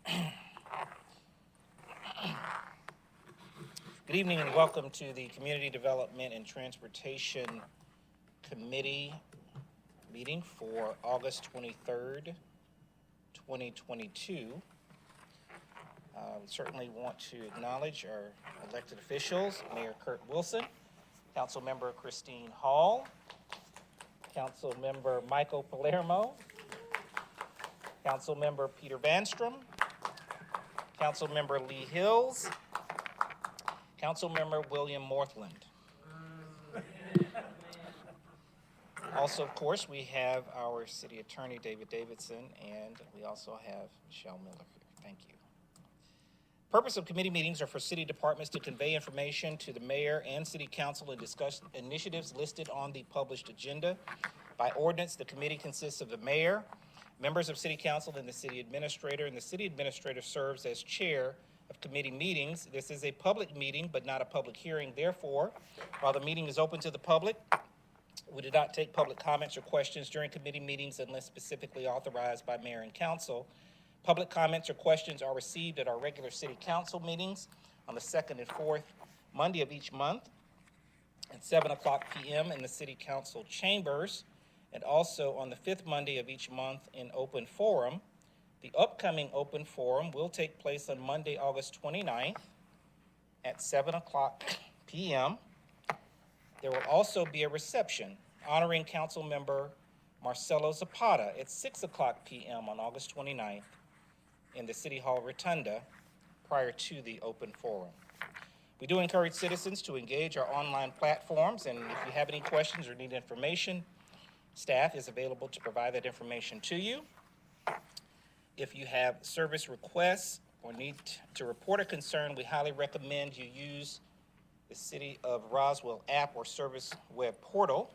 Good evening and welcome to the Community Development and Transportation Committee meeting for August 23rd, 2022. We certainly want to acknowledge our elected officials, Mayor Kurt Wilson, Councilmember Christine Hall, Councilmember Michael Palermo, Councilmember Peter Vanstrom, Councilmember Lee Hills, Councilmember William Morthland. Also, of course, we have our City Attorney, David Davidson, and we also have Michelle Miller here. Thank you. Purpose of committee meetings are for city departments to convey information to the mayor and city council and discuss initiatives listed on the published agenda. By ordinance, the committee consists of the mayor, members of city council, and the city administrator, and the city administrator serves as chair of committee meetings. This is a public meeting, but not a public hearing. Therefore, while the meeting is open to the public, we do not take public comments or questions during committee meetings unless specifically authorized by mayor and council. Public comments or questions are received at our regular city council meetings on the second and fourth Monday of each month at 7:00 p.m. in the city council chambers, and also on the fifth Monday of each month in open forum. The upcoming open forum will take place on Monday, August 29th at 7:00 p.m. There will also be a reception honoring Council Member Marcelo Zapata at 6:00 p.m. on August 29th in the City Hall Rotunda prior to the open forum. We do encourage citizens to engage our online platforms, and if you have any questions or need information, staff is available to provide that information to you. If you have service requests or need to report a concern, we highly recommend you use the City of Roswell app or service web portal.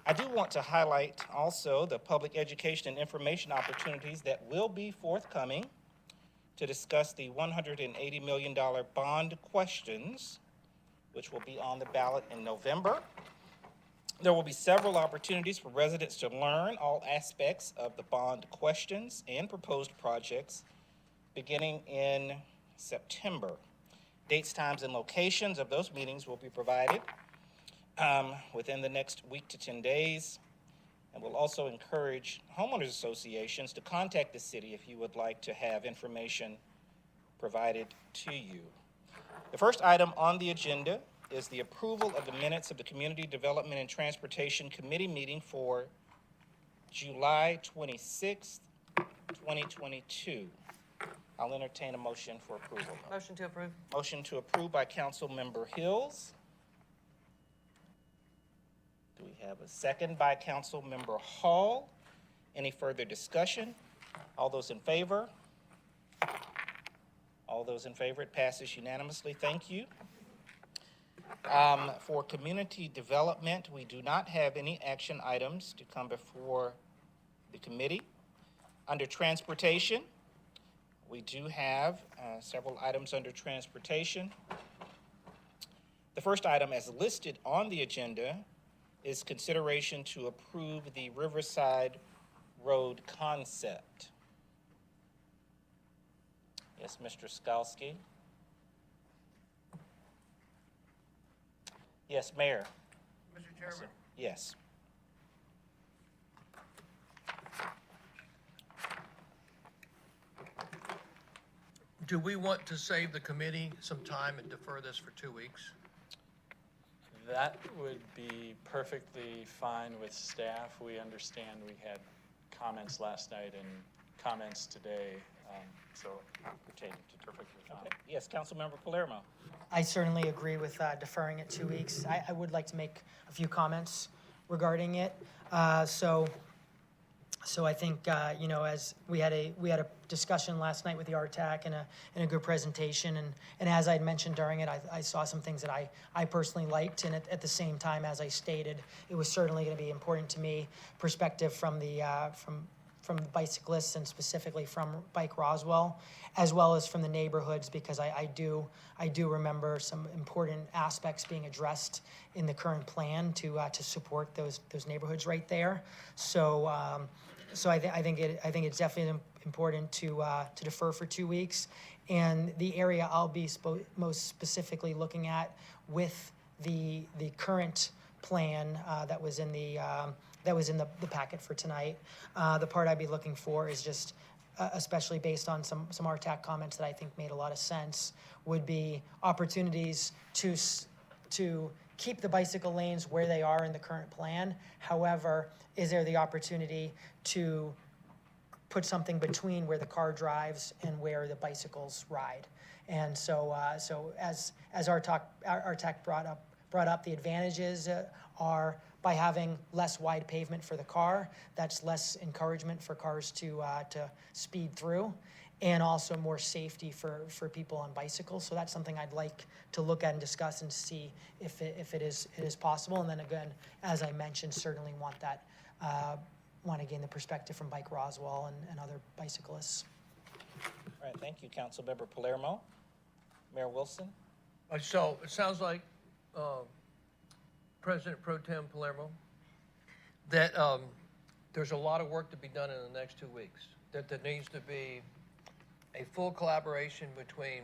I do want to highlight also the public education and information opportunities that will be forthcoming to discuss the $180 million bond questions, which will be on the ballot in November. There will be several opportunities for residents to learn all aspects of the bond questions and proposed projects beginning in September. Dates, times, and locations of those meetings will be provided within the next week to 10 days. And we'll also encourage homeowners associations to contact the city if you would like to have information provided to you. The first item on the agenda is the approval of the minutes of the Community Development and Transportation Committee meeting for July 26th, 2022. I'll entertain a motion for approval. Motion to approve. Motion to approve by Councilmember Hills. Do we have a second by Councilmember Hall? Any further discussion? All those in favor? All those in favor, it passes unanimously. Thank you. For community development, we do not have any action items to come before the committee. Under transportation, we do have several items under transportation. The first item as listed on the agenda is consideration to approve the Riverside Road concept. Yes, Mr. Skalski. Yes, Mayor. Mr. Chairman. Yes. Do we want to save the committee some time and defer this for 2 weeks? That would be perfectly fine with staff. We understand we had comments last night and comments today, so pertaining to perfectly fine. Okay. Yes, Councilmember Palermo. I certainly agree with deferring it 2 weeks. I would like to make a few comments regarding it. So I think as we had a discussion last night with the RTAC and a good presentation, and as I had mentioned during it, I saw some things that I personally liked, and at the same time, as I stated, it was certainly going to be important to me, perspective from the bicyclists and specifically from Bike Roswell, as well as from the neighborhoods, because I do remember some important aspects being addressed in the current plan to support those neighborhoods right there. So So I think it's definitely important to defer for 2 weeks. And the area I'll be most specifically looking at with the current plan that was in the packet for tonight. The part I'd be looking for is just, especially based on some RTAC comments that I think made a lot of sense, would be opportunities to keep the bicycle lanes where they are in the current plan. However, is there the opportunity to put something between where the car drives and where the bicycles ride? And so as RTAC brought up, the advantages are by having less wide pavement for the car, that's less encouragement for cars to speed through, and also more safety for people on bicycles. So that's something I'd like to look at and discuss and see if it is possible. And then again, as I mentioned, certainly want to gain the perspective from Bike Roswell and other bicyclists. All right, thank you, Councilmember Palermo. Mayor Wilson? So it sounds like, President Pro Tem Palermo, that there's a lot of work to be done in the next 2 weeks, that there needs to be a full collaboration between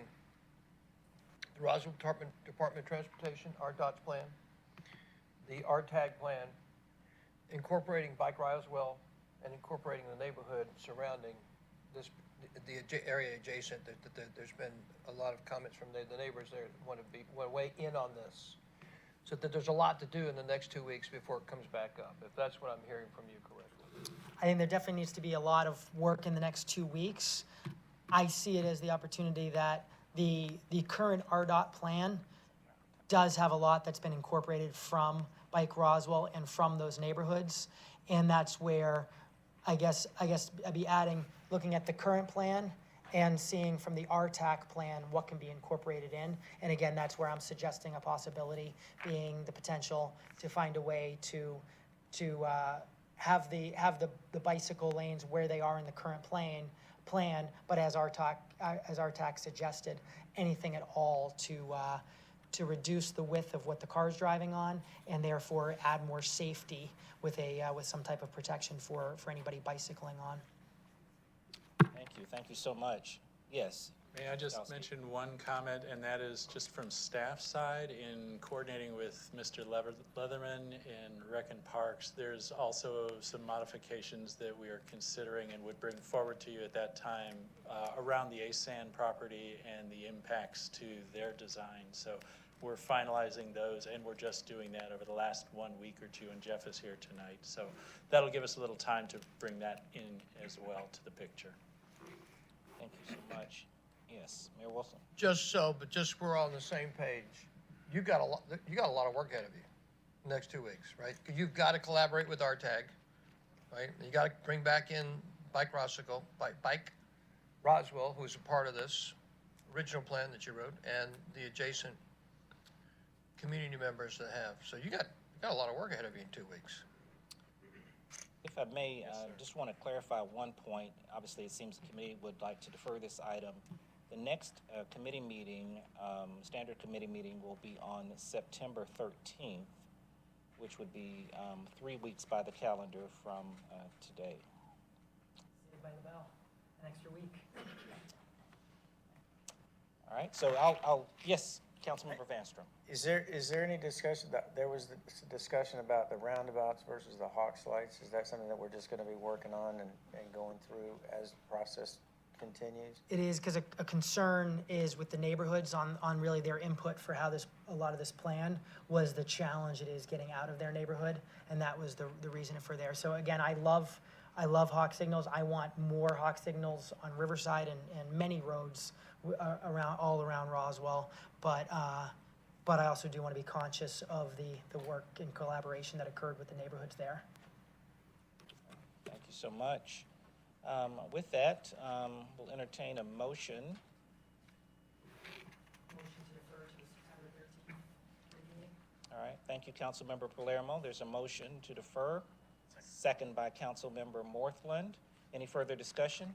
the Roswell Department of Transportation, RDOT's plan, the RTAG plan, incorporating Bike Roswell, and incorporating the neighborhood surrounding this, the area adjacent. There's been a lot of comments from the neighbors there that want to weigh in on this. So that there's a lot to do in the next 2 weeks before it comes back up, if that's what I'm hearing from you correctly. I think there definitely needs to be a lot of work in the next 2 weeks. I see it as the opportunity that the current RDOT plan does have a lot that's been incorporated from Bike Roswell and from those neighborhoods. And that's where I guess I'd be looking at the current plan and seeing from the RTAC plan what can be incorporated in. And again, that's where I'm suggesting a possibility being the potential to find a way to have the bicycle lanes where they are in the current plan, but as RTAC suggested, anything at all to reduce the width of what the car's driving on, and therefore add more safety with some type of protection for anybody bicycling on. Thank you so much. Yes. May I just mention one comment, and that is just from staff side in coordinating with Mr. Leatherman in Rec and Parks. There's also some modifications that we are considering and would bring forward to you at that time around the ASAN property and the impacts to their design. So we're finalizing those, and we're just doing that over the last 1 week or two, and Jeff is here tonight. So that'll give us a little time to bring that in as well to the picture. Thank you so much. Yes, Mayor Wilson. Just we're on the same page. You got a lot of work ahead of you next 2 weeks, right? You've got to collaborate with RTAG, right? You got to bring back in Bike Roswell, who's a part of this original plan that you wrote, and the adjacent community members that have. So you got a lot of work ahead of you in 2 weeks. If I may, just want to clarify one point. Obviously, it seems the committee would like to defer this item. The next committee meeting, standard committee meeting, will be on September 13th, which would be 3 weeks by the calendar from today. Saved by the bell, an extra week. All right, so yes, Councilmember Vanstrom. Is there any discussion that there was discussion about the roundabouts versus the Hawks lights? Is that something that we're just going to be working on and going through as the process continues? It is, because a concern is with the neighborhoods on really their input for how a lot of this plan was the challenge it is getting out of their neighborhood, and that was the reason for there. So again, I love hawk signals. I want more hawk signals on Riverside and many roads all around Roswell, but I also do want to be conscious of the work and collaboration that occurred with the neighborhoods there. Thank you so much. With that, we'll entertain a motion. Motion to defer to the September 13th meeting. All right, thank you, Councilmember Palermo. There's a motion to defer, second by Councilmember Morthland. Any further discussion?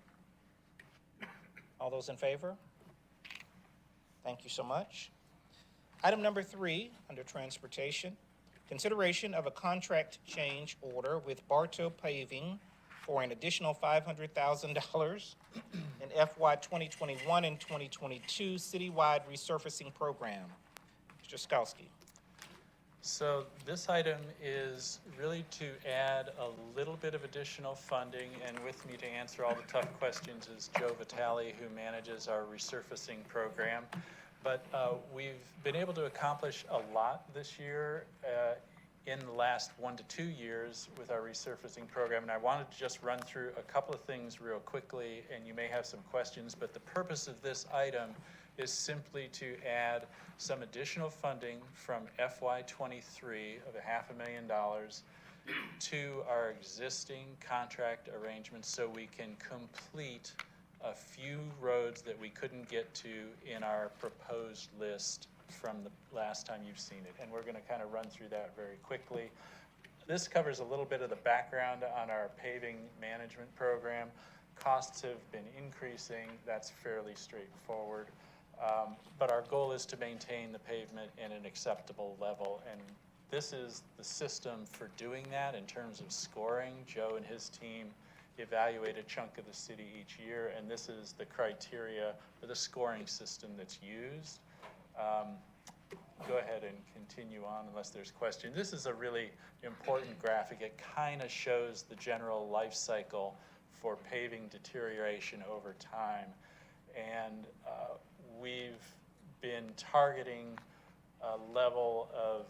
All those in favor? Thank you so much. Item number 3, under transportation, consideration of a contract change order with Bartow Paving for an additional $500,000 in FY 2021 and 2022 citywide resurfacing program. Mr. Skowski. So this item is really to add a little bit of additional funding, and with me to answer all the tough questions is Joe Vitale, who manages our resurfacing program. But we've been able to accomplish a lot this year in the last 1 to 2 years with our resurfacing program, and I wanted to just run through a couple of things real quickly, and you may have some questions, but the purpose of this item is simply to add some additional funding from FY23 of $500,000 to our existing contract arrangements so we can complete a few roads that we couldn't get to in our proposed list from the last time you've seen it. And we're going to kind of run through that very quickly. This covers a little bit of the background on our paving management program. Costs have been increasing. That's fairly straightforward. But our goal is to maintain the pavement in an acceptable level. And this is the system for doing that in terms of scoring. Joe and his team evaluate a chunk of the city each year, and this is the criteria for the scoring system that's used. Go ahead and continue on unless there's questions. This is a really important graphic. It kind of shows the general life cycle for paving deterioration over time. And we've been targeting a level of,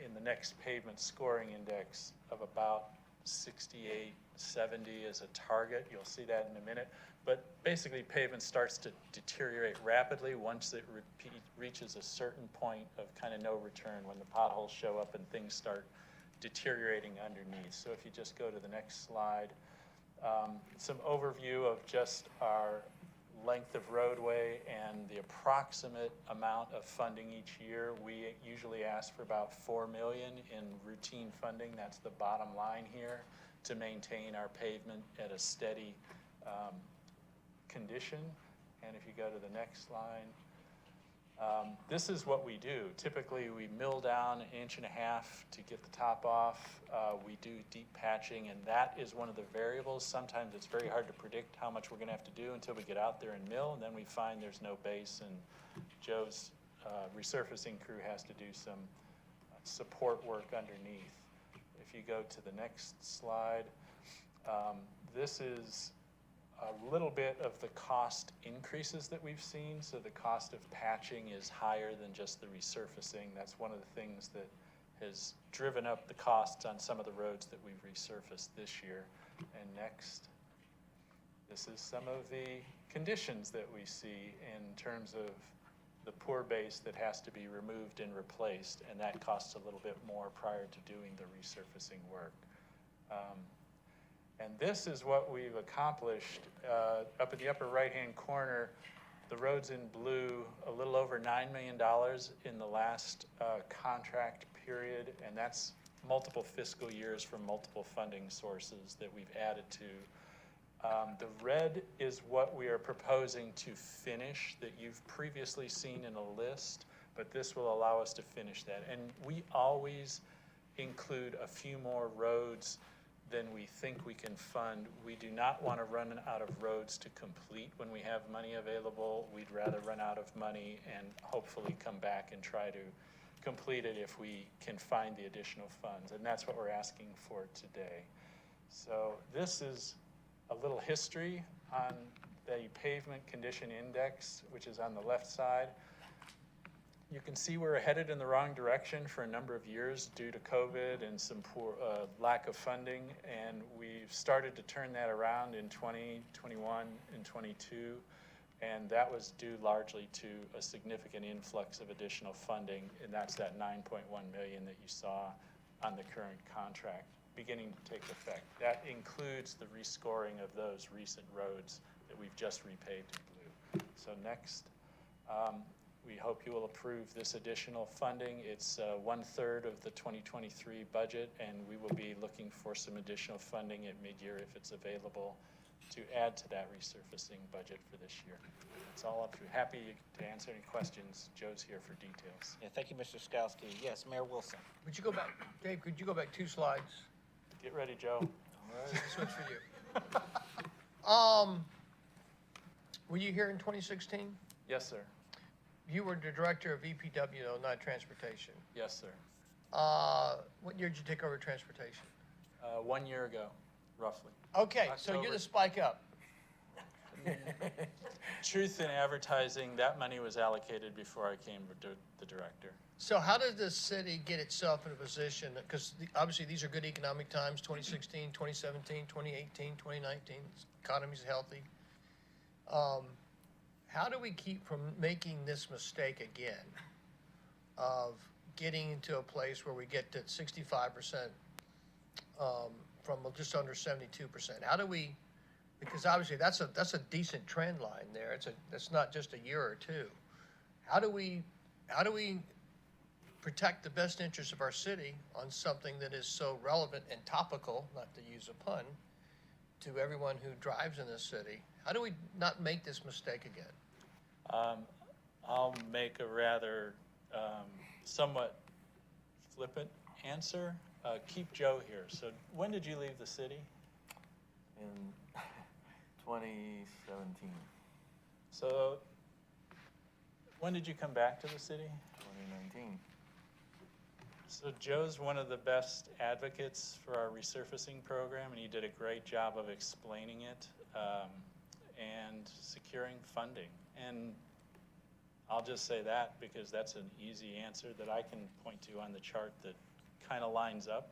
in the next pavement scoring index, of about 68, 70 as a target. You'll see that in a minute. But basically, pavement starts to deteriorate rapidly once it reaches a certain point of kind of no return, when the potholes show up and things start deteriorating underneath. So if you just go to the next slide, some overview of just our length of roadway and the approximate amount of funding each year. We usually ask for about $4 million in routine funding. That's the bottom line here, to maintain our pavement at a steady condition. And if you go to the next line, this is what we do. Typically, we mill down 1.5 inches to get the top off. We do deep patching, and that is one of the variables. Sometimes it's very hard to predict how much we're going to have to do until we get out there and mill, and then we find there's no base, and Joe's resurfacing crew has to do some support work underneath. If you go to the next slide, this is a little bit of the cost increases that we've seen. So the cost of patching is higher than just the resurfacing. That's one of the things that has driven up the costs on some of the roads that we've resurfaced this year. And next, this is some of the conditions that we see in terms of the poor base that has to be removed and replaced, and that costs a little bit more prior to doing the resurfacing work. And this is what we've accomplished. Up in the upper right-hand corner, the road's in blue, a little over $9 million in the last contract period, and that's multiple fiscal years from multiple funding sources that we've added to. The red is what we are proposing to finish that you've previously seen in a list, but this will allow us to finish that. And we always include a few more roads than we think we can fund. We do not want to run out of roads to complete when we have money available. We'd rather run out of money and hopefully come back and try to complete it if we can find the additional funds. And that's what we're asking for today. So this is a little history on the pavement condition index, which is on the left side. You can see we're headed in the wrong direction for a number of years due to COVID and some poor lack of funding, and we've started to turn that around in 2021 and 22, and that was due largely to a significant influx of additional funding, and that's that $9.1 million that you saw on the current contract beginning to take effect. That includes the rescoring of those recent roads that we've just repaved in blue. So next. We hope you will approve this additional funding. It's 1/3 of the 2023 budget, and we will be looking for some additional funding at mid-year if it's available to add to that resurfacing budget for this year. It's all up to you. Happy to answer any questions. Joe's here for details. Yeah, thank you, Mr. Skowski. Yes, Mayor Wilson. Would you go back, Dave, could you go back 2 slides? Get ready, Joe. This one's for you. Were you here in 2016? Yes, sir. You were the director of EPW, though, not transportation. Yes, sir. What year did you take over transportation? 1 year ago, roughly. Okay, so you're October. the spike up. Truth in advertising, that money was allocated before I came to the director. So how did the city get itself in a position, because obviously these are good economic times, 2016, 2017, 2018, 2019, economy's healthy. How do we keep from making this mistake again of getting into a place where we get to 65% from just under 72%? How do we, because obviously that's a decent trend line there. It's not just a year or two. How do we protect the best interests of our city on something that is so relevant and topical, not to use a pun, to everyone who drives in this city? How do we not make this mistake again? I'll make a rather somewhat flippant answer. Keep Joe here. So when did you leave the city? In 2017, So when did you come back to the city? 2019. So Joe's one of the best advocates for our resurfacing program, and he did a great job of explaining it and securing funding. And I'll just say that because that's an easy answer that I can point to on the chart that kind of lines up.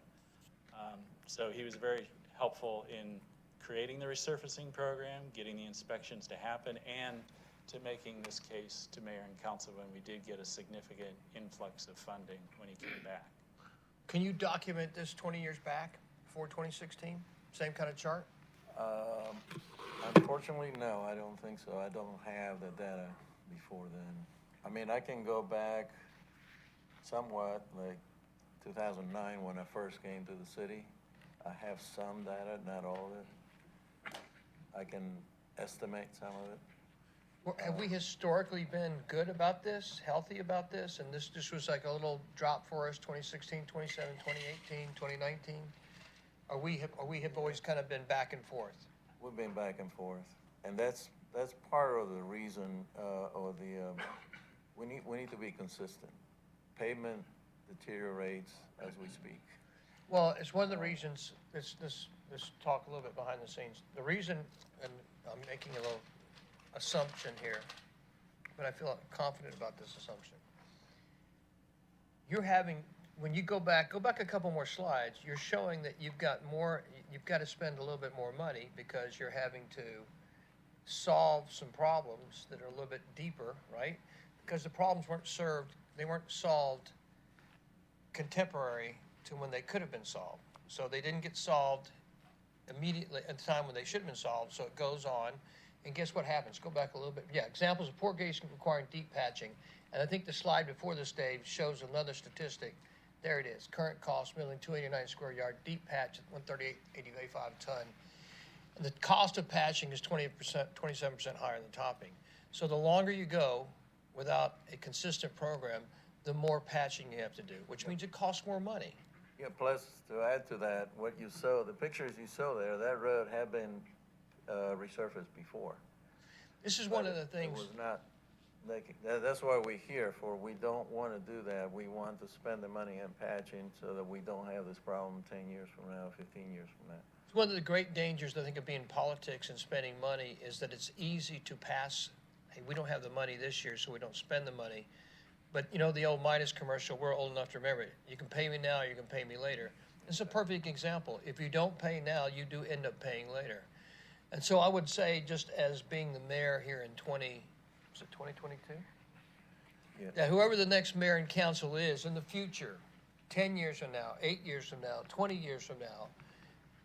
So he was very helpful in creating the resurfacing program, getting the inspections to happen, and to making this case to mayor and council when we did get a significant influx of funding when he came back. Can you document this 20 years back, before 2016? Same kind of chart? Unfortunately, no, I don't think so. I don't have the data before then. I mean, I can go back somewhat, like 2009 when I first came to the city. I have some data, not all of it. I can estimate some of it. Have we historically been good about this, healthy about this, and this was like a little drop for us, 2016, 2017, 2018, 2019? Or we have always kind of been back and forth? We've been back and forth, and that's part of the reason, we need to be consistent. Pavement deteriorates as we speak. Well, it's one of the reasons, let's talk a little bit behind the scenes. The reason, and I'm making a little assumption here, but I feel confident about this assumption. You're having, when you go back a couple more slides, you're showing that you've got to spend a little bit more money because you're having to solve some problems that are a little bit deeper, right? Because the problems weren't solved contemporary to when they could have been solved. So they didn't get solved immediately at the time when they should have been solved, so it goes on. And guess what happens? Go back a little bit. Yeah, examples of poor gates requiring deep patching. And I think the slide before this, Dave, shows another statistic. There it is. Current cost, milling 289 square yard, deep patch at 138.85 a ton. And the cost of patching is 27% higher than topping. So the longer you go without a consistent program, the more patching you have to do, which means it costs more money. Yeah, plus to add to that, what you saw, the pictures you saw there, that road had been resurfaced before. This is one of the It things. was not, that's why we're here for. We don't want to do that. We want to spend the money on patching so that we don't have this problem 10 years from now, 15 years from now. One of the great dangers, I think, of being in politics and spending money is that it's easy to pass, hey, we don't have the money this year, so we don't spend the money. But, you know, the old Midas commercial, we're old enough to remember it. You can pay me now, you can pay me later. It's a perfect example. If you don't pay now, you do end up paying later. And so I would say, just as being the mayor here in 2022? Yeah. That whoever the next mayor and council is in the future, 10 years from now, 8 years from now, 20 years from now,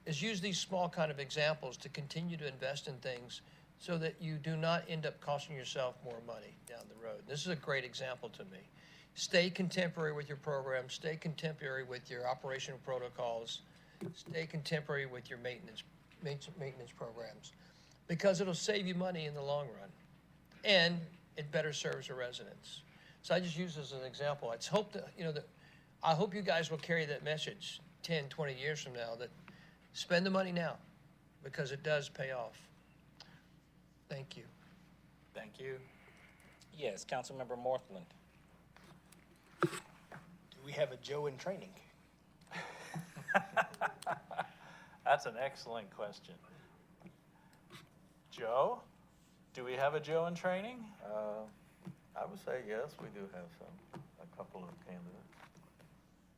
is use these small kind of examples to continue to invest in things so that you do not end up costing yourself more money down the road. This is a great example to me. Stay contemporary with your program, stay contemporary with your operational protocols, stay contemporary with your maintenance programs, because it'll save you money in the long run, and it better serves the residents. So I just use this as an example. I hope you guys will carry that message 10, 20 years from now, that Spend the money now, because it does pay off. Thank you. Thank you. Yes, Councilmember Morthland. Do we have a Joe in training? That's an excellent question. Joe? Do we have a Joe in training? I would say yes, we do have a couple of candidates,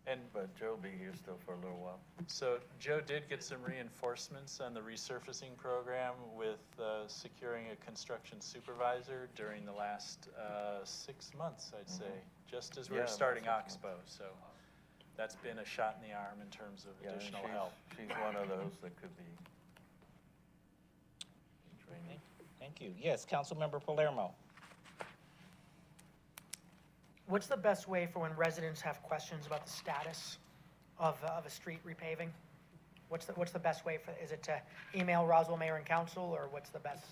And but Joe'll be here still for a little while. so Joe did get some reinforcements on the resurfacing program with securing a construction supervisor during the last 6 months, I'd say, just as we were Yeah, starting about 6 Oxbow. So that's been a shot in the arm in terms of Yeah, and additional help. she's one of those that could be in training. Thank you. Yes, Councilmember Palermo. What's the best way for when residents have questions about the status of a street repaving? What's the best way for, is it to email Roswell Mayor and Council, or what's the best?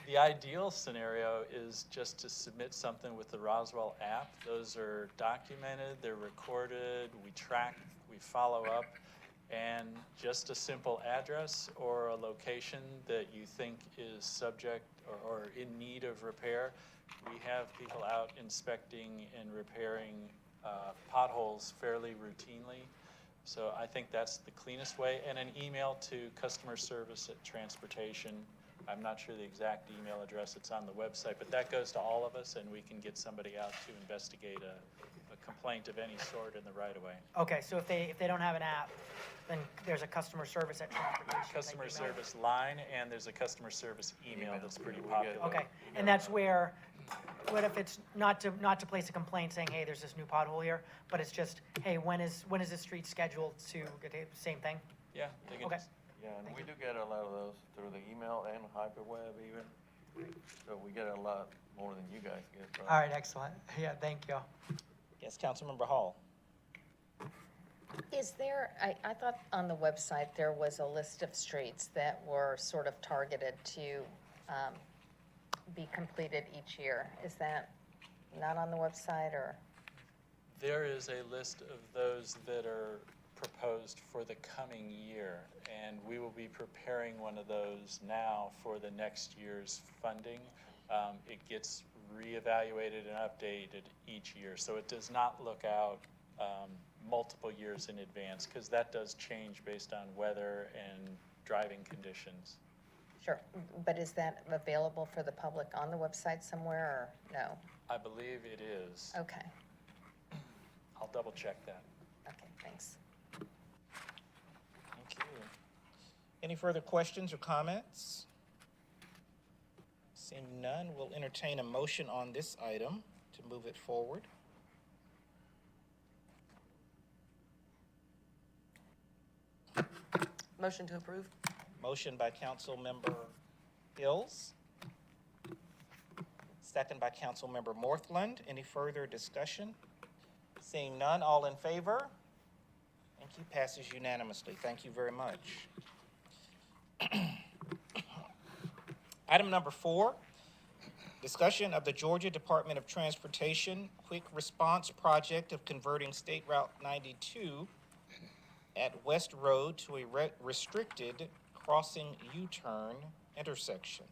The ideal scenario is just to submit something with the Roswell app. Those are documented, they're recorded, we track, we follow up, and just a simple address or a location that you think is subject or in need of repair. We have people out inspecting and repairing potholes fairly routinely. So I think that's the cleanest way. And an email to customer service at transportation. I'm not sure the exact email address, it's on the website, but that goes to all of us, and we can get somebody out to investigate a complaint of any sort in the right of way. Okay, so if they don't have an app, then there's a customer service at transportation. Customer they email. service line, and there's a customer service email that's pretty We popular. get- Okay, and that's where, what if it's not to place a complaint saying, hey, there's this new pothole here, but it's just, hey, when is this street scheduled to get the same thing? Yeah, they can Okay. just, Yeah, and we do get a lot of those through the email and hyperweb even. So we get a lot more than you guys get. probably. All right, excellent. Yeah, thank you. Yes, Councilmember Hall. Is there, I thought on the website there was a list of streets that were sort of targeted to be completed each year. Is that not on the website, or? there is a list of those that are proposed for the coming year, and we will be preparing one of those now for the next year's funding. It gets reevaluated and updated each year, so it does not look out multiple years in advance, because that does change based on weather and driving conditions. Sure, but is that available for the public on the website somewhere, or no? I believe it is. Okay, I'll double check that. okay, thanks. Thank you. Any further questions or comments? Seeing none, we'll entertain a motion on this item to move it forward. Motion to approve? Motion by Councilmember Hills. Second by Councilmember Morthland. Any further discussion? Seeing none, all in favor? Thank you. Passes unanimously. Thank you very much. Item number 4, discussion of the Georgia Department of Transportation Quick Response Project of converting State Route 92 at West Road to a restricted crossing U-turn intersection.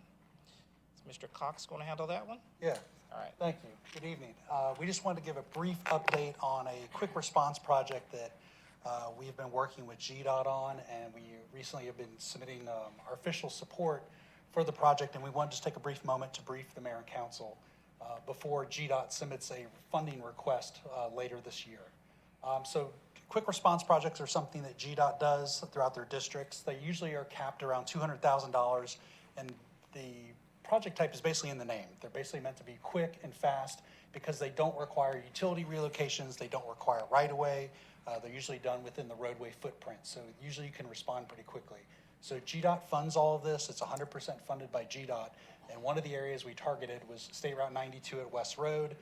Is Mr. Cox going to handle that one? Yeah, All right. thank you. Good evening. We just wanted to give a brief update on a quick response project that we have been working with GDOT on, and we recently have been submitting our official support for the project, and we want to just take a brief moment to brief the mayor and council before GDOT submits a funding request later this year. So quick response projects are something that GDOT does throughout their districts. They usually are capped around $200,000, and the project type is basically in the name. They're basically meant to be quick and fast because they don't require utility relocations, they don't require right-of-way. They're usually done within the roadway footprint, so usually you can respond pretty quickly. So GDOT funds all of this. It's 100% funded by GDOT, and one of the areas we targeted was State Route 92 at West Road.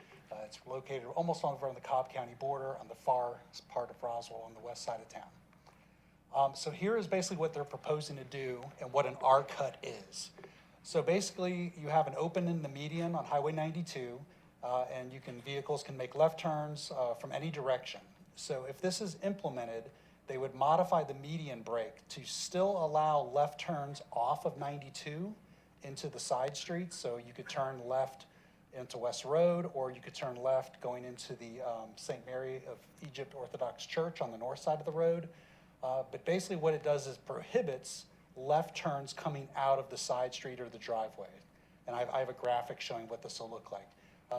It's located almost on the Cobb County border on the far part of Roswell on the west side of town. So here is basically what they're proposing to do and what an R-cut is. So basically, you have an open in the median on Highway 92, and vehicles can make left turns from any direction. So if this is implemented, they would modify the median brake to still allow left turns off of 92 into the side streets. So you could turn left into West Road, or you could turn left going into the St. Mary of Egypt Orthodox Church on the north side of the road. But basically what it does is prohibits left turns coming out of the side street or the driveway. And I have a graphic showing what this will look like.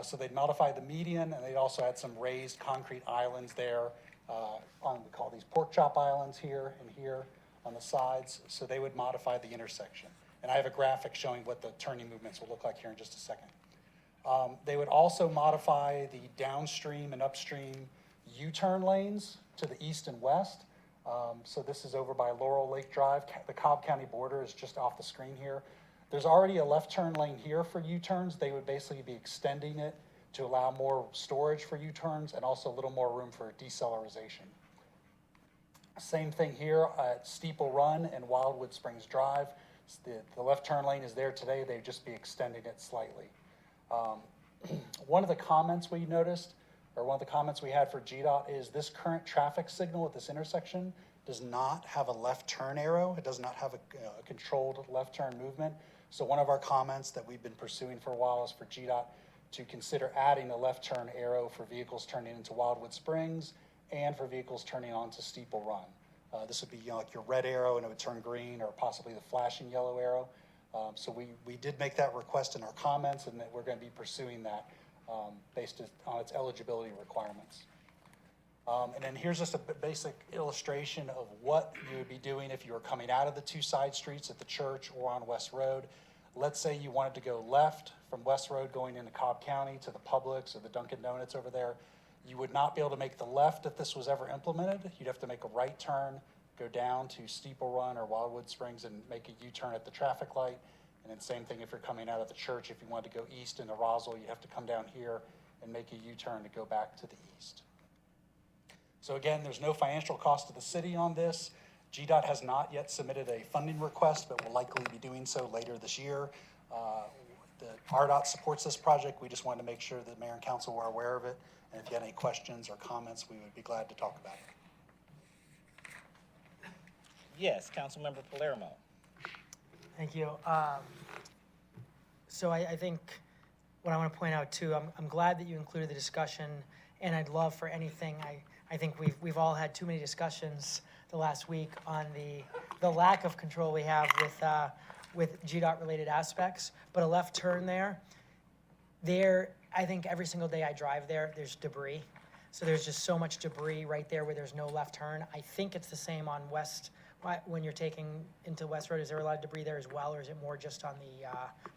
So they'd modify the median, and they'd also add some raised concrete islands there. We call these pork chop islands here and here on the sides. So they would modify the intersection. And I have a graphic showing what the turning movements will look like here in just a second. They would also modify the downstream and upstream U-turn lanes to the east and west. So this is over by Laurel Lake Drive. The Cobb County border is just off the screen here. There's already a left turn lane here for U-turns. They would basically be extending it to allow more storage for U-turns and also a little more room for decelerization. Same thing here at Steeple Run and Wildwood Springs Drive. The left turn lane is there today. They'd just be extending it slightly. One of the comments we noticed, or one of the comments we had for GDOT, is this current traffic signal at this intersection does not have a left turn arrow. It does not have a controlled left turn movement. So one of our comments that we've been pursuing for a while is for GDOT to consider adding a left turn arrow for vehicles turning into Wildwood Springs and for vehicles turning onto Steeple Run. This would be like your red arrow and it would turn green, or possibly the flashing yellow arrow. So we did make that request in our comments, and that we're going to be pursuing that based on its eligibility requirements. And then here's just a basic illustration of what you would be doing if you were coming out of the two side streets at the church or on West Road. Let's say you wanted to go left from West Road going into Cobb County to the Publix or the Dunkin' Donuts over there. You would not be able to make the left if this was ever implemented. You'd have to make a right turn, go down to Steeple Run or Wildwood Springs and make a U-turn at the traffic light. And then same thing if you're coming out of the church. If you wanted to go east into Roswell, you have to come down here and make a U-turn to go back to the east. So again, there's no financial cost to the city on this. GDOT has not yet submitted a funding request, but will likely be doing so later this year. The RDOT supports this project. We just wanted to make sure that Mayor and Council were aware of it. And if you had any questions or comments, we would be glad to talk about it. Yes, Councilmember Palermo. Thank you. So I think what I want to point out too, I'm glad that you included the discussion, and I'd love for anything. I think we've all had too many discussions the last week on the lack of control we have with GDOT related aspects. But a left turn there, I think every single day I drive there's debris. So there's just so much debris right there where there's no left turn. I think it's the same on West. When you're taking into West Road, is there a lot of debris there as well, or is it more just on the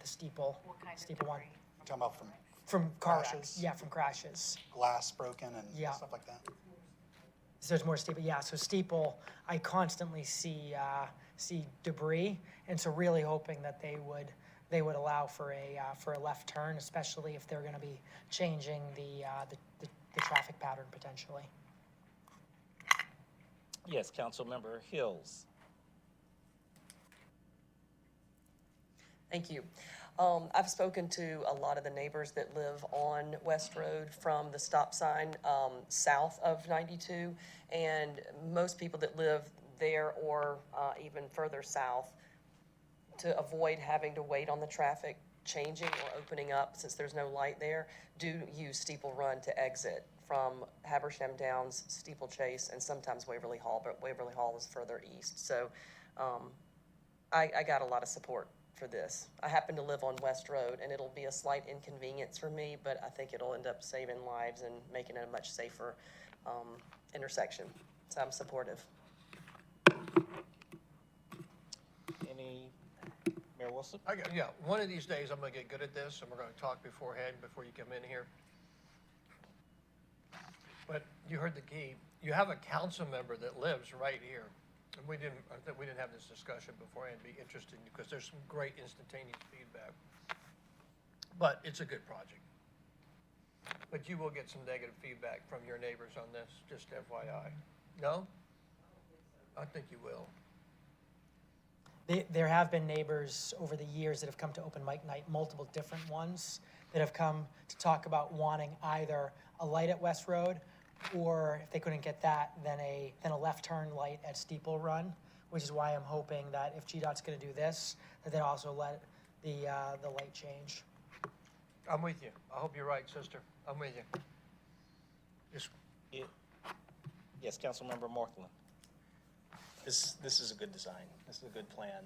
steeple? What kind of steeple one? debris? Talking about From car Crashes. wrecks. Yeah, from crashes. glass broken and Yeah. stuff like that. So there's more steeple. Yeah, so steeple, I constantly see debris, and so really hoping that they would allow for a left turn, especially if they're going to be changing the traffic pattern potentially. Yes, Councilmember Hills. Thank you. I've spoken to a lot of the neighbors that live on West Road from the stop sign south of 92, and most people that live there or even further south, to avoid having to wait on the traffic changing or opening up, since there's no light there, do use Steeple Run to exit from Habersham Downs, Steeplechase, and sometimes Waverly Hall, but Waverly Hall is further east. So I got a lot of support for this. I happen to live on West Road, and it'll be a slight inconvenience for me, but I think it'll end up saving lives and making it a much safer intersection. So I'm supportive. Any, Mayor Wilson? Yeah, one of these days I'm gonna get good at this, and we're gonna talk beforehand, before you come in here. But you heard the key. You have a council member that lives right here. And we didn't have this discussion beforehand. It'd be interesting because there's some great instantaneous feedback. But it's a good project. But you will get some negative feedback from your neighbors on this, just FYI. No? I think you will. There have been neighbors over the years that have come to open mic night, multiple different ones, that have come to talk about wanting either a light at West Road or if they couldn't get that, then a left turn light at Steeple Run, which is why I'm hoping that if GDOT's gonna do this, that they also let the light change. I'm with you. I hope you're right, sister. I'm with you. Just, Yes, Councilmember Morthland. This is a good design. This is a good plan.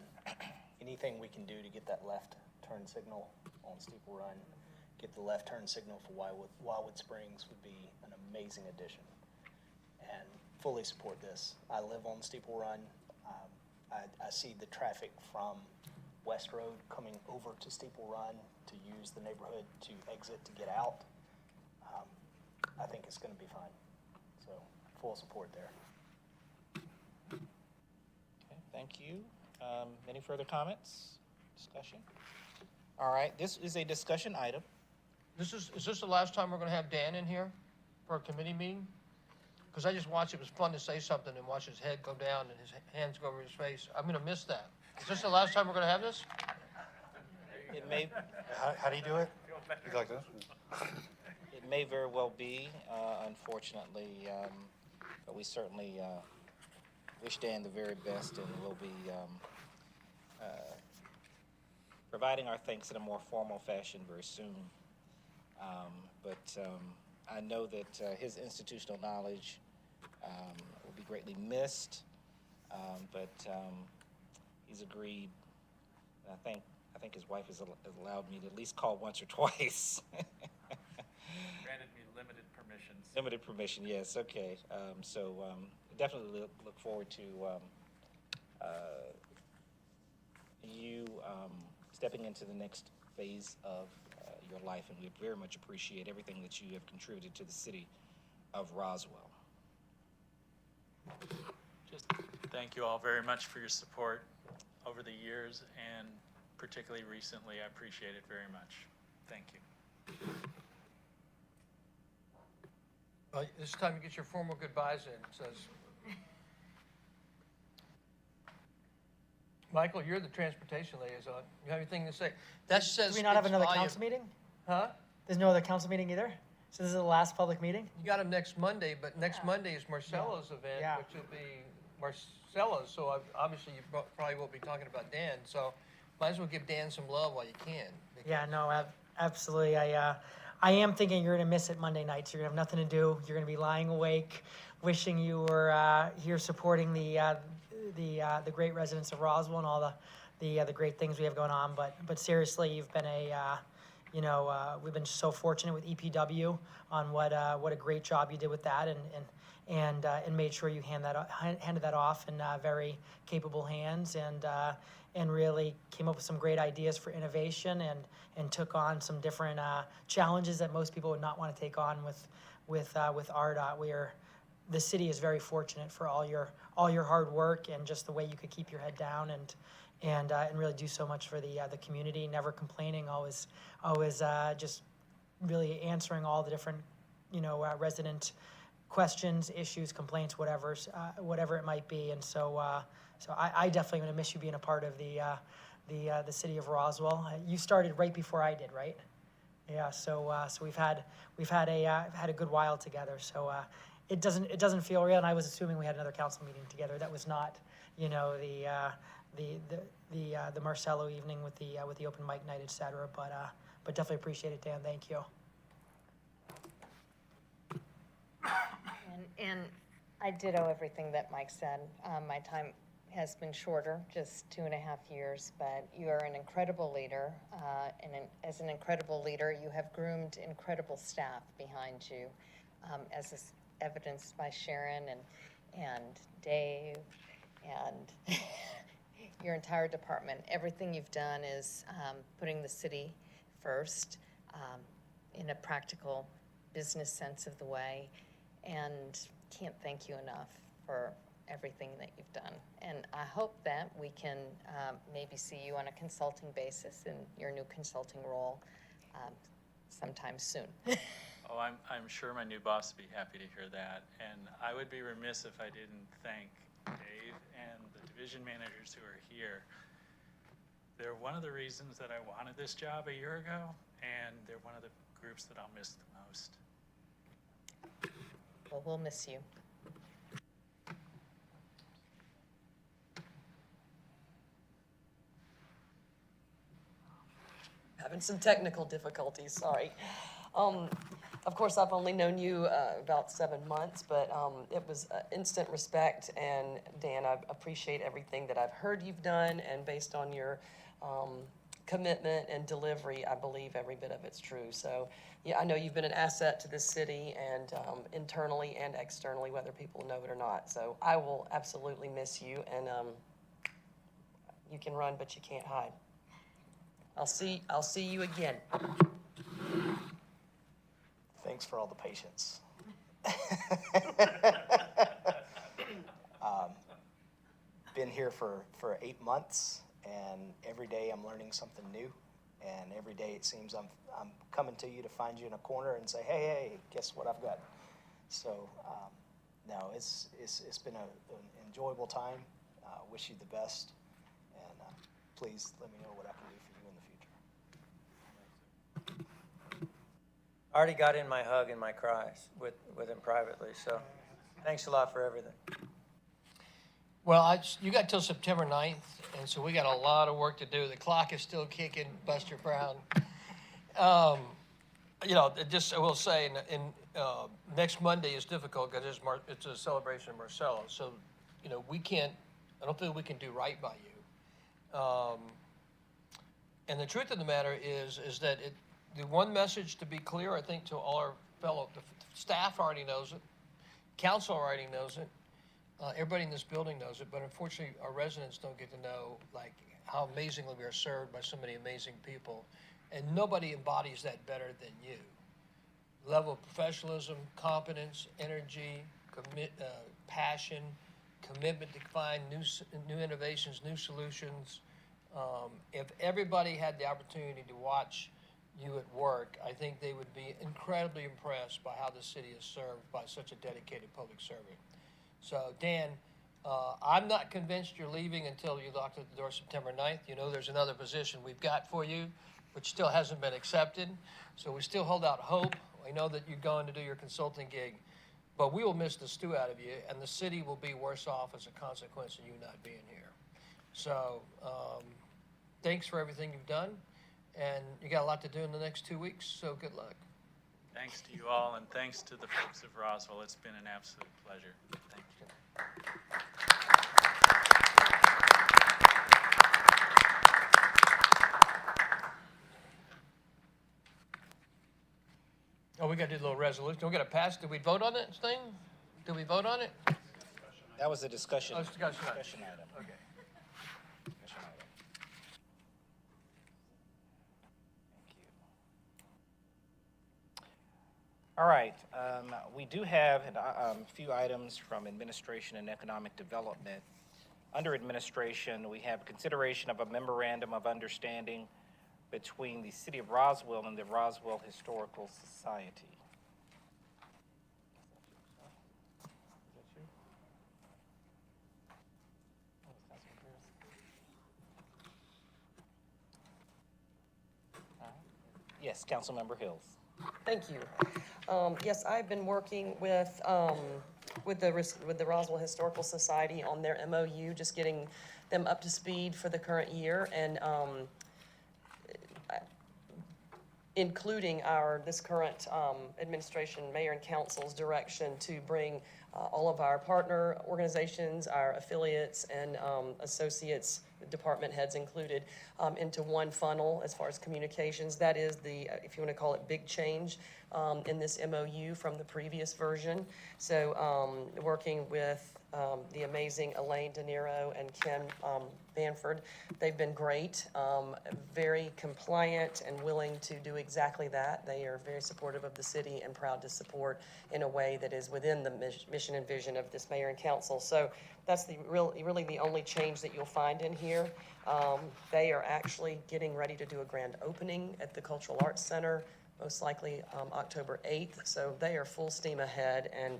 Anything we can do to get that left turn signal on Steeple Run, get the left turn signal for Wildwood Springs would be an amazing addition. And fully support this. I live on Steeple Run. I see the traffic from West Road coming over to Steeple Run to use the neighborhood to exit to get out. I think it's gonna be fine. So full support there. Okay, thank you. Any further comments, discussion? All right, this is a discussion item. is this the last time we're gonna have Dan in here for a committee meeting? Because I just watched, it was fun to say something and watch his head go down and his hands go over his face. I'm gonna miss that. Is this the last time we're gonna have this? It may, How do you do it? You like this? it may very well be, unfortunately, but we certainly wish Dan the very best, and we'll be providing our thanks in a more formal fashion very soon. But I know that his institutional knowledge will be greatly missed, but he's agreed. I think his wife has allowed me to at least call once or twice. Granted me limited permissions. Limited permission, yes, okay. So definitely look forward to you stepping into the next phase of your life, and we very much appreciate everything that you have contributed to the city of Roswell. Just thank you all very much for your support over the years, and particularly recently. I appreciate it very much. Thank you. This is time to get your formal goodbyes in, it says. Michael, you're the transportation liaison. You have anything to say? That says. Do we not have speaks another volume. council meeting? Huh? There's no other council meeting either? So this is the last public meeting? You got him next Monday, but next Monday is Marcella's event, Yeah. which will be Marcella's, so obviously you probably won't be talking about Dan, so might as well give Dan some love while you can. Yeah, no, absolutely. I am thinking you're gonna miss it Monday nights. You're gonna have nothing to do. You're gonna be lying awake, wishing you were here supporting the great residents of Roswell and all the great things we have going on. But seriously, you've been we've been so fortunate with EPW on what a great job you did with that, and made sure you handed that off in very capable hands, and really came up with some great ideas for innovation, and took on some different challenges that most people would not want to take on with RDOT. The city is very fortunate for all your hard work and just the way you could keep your head down and really do so much for the community. Never complaining, always just really answering all the different resident questions, issues, complaints, whatever it might be. And so I definitely going to miss you being a part of the city of Roswell. You started right before I did, right? Yeah. So we've had a good while together. So it doesn't feel real. And I was assuming we had another council meeting together. That was not the Marcello evening with the open mic night, etc. But definitely appreciate it, Dan. Thank you. And I ditto everything that Mike said. My time has been shorter, just 2.5 years, but you are an incredible leader. As an incredible leader, you have groomed incredible staff behind you, as is evidenced by Sharon and Dave and your entire department. Everything you've done is putting the city first in a practical business sense of the way, and can't thank you enough for everything that you've done. And I hope that we can maybe see you on a consulting basis in your new consulting role sometime soon. Oh, I'm sure my new boss would be happy to hear that. And I would be remiss if I didn't thank Dave and the division managers who are here. They're one of the reasons that I wanted this job a year ago, and they're one of the groups that I'll miss the most. Well, we'll miss you. Having some technical difficulties, sorry. Of course, I've only known you about 7 months, but it was instant respect. And Dan, I appreciate everything that I've heard you've done, and based on your commitment and delivery, I believe every bit of it's true. So, yeah, I know you've been an asset to this city, and internally and externally, whether people know it or not. So I will absolutely miss you, and you can run, but you can't hide. I'll see you again. Thanks for all the patience. Been here for 8 months, and every day I'm learning something new. And every day it seems I'm coming to you to find you in a corner and say, hey, guess what I've got? So, no, it's been an enjoyable time. Wish you the best, and please let me know what I can do for you in the future. I already got in my hug and my cries with him privately, so thanks a lot for everything. Well, you got till September 9th, and so we got a lot of work to do. The clock is still kicking, Buster Brown. You know, I will say, next Monday is difficult because it's a celebration of Marcelo. So, you know, I don't think we can do right by you. And the truth of the matter is that the one message, to be clear, I think, to all our the staff already knows it, council already knows it, everybody in this building knows it, but unfortunately our residents don't get to know like how amazingly we are served by so many amazing people, and nobody embodies that better than you. Level of professionalism, competence, energy, passion, commitment to find new innovations, new solutions. If everybody had the opportunity to watch you at work, I think they would be incredibly impressed by how the city is served by such a dedicated public servant. So, Dan, I'm not convinced you're leaving until you lock the door September 9th. You know there's another position we've got for you, which still hasn't been accepted. So we still hold out hope. We know that you're going to do your consulting gig, but we will miss the stew out of you, and the city will be worse off as a consequence of you not being here. So thanks for everything you've done, and you got a lot to do in the next 2 weeks, so good luck. Thanks to you all, and thanks to the folks of Roswell. It's been an absolute pleasure. Thank you. Oh, we got to do a little resolution. We got to pass. Did we vote on this thing? Did we vote on it? That was a discussion. Oh, discussion item. Item. Okay. Discussion item. Thank you. All right, we do have a few items from Administration and Economic Development. Under Administration, we have consideration of a memorandum of understanding between the City of Roswell and the Roswell Historical Society. Yes, Councilmember Hills. Thank you. Yes, I've been working with the Roswell Historical Society on their MOU, just getting them up to speed for the current year, and including this current administration, mayor and council's direction to bring all of our partner organizations, our affiliates and associates, department heads included, into one funnel as far as communications. That is the, if you want to call it, big change in this MOU from the previous version. So working with the amazing Elaine De Niro and Ken Banford. They've been great, very compliant and willing to do exactly that. They are very supportive of the city and proud to support in a way that is within the mission and vision of this mayor and council. So that's really the only change that you'll find in here. They are actually getting ready to do a grand opening at the Cultural Arts Center, most likely October 8th. So they are full steam ahead, and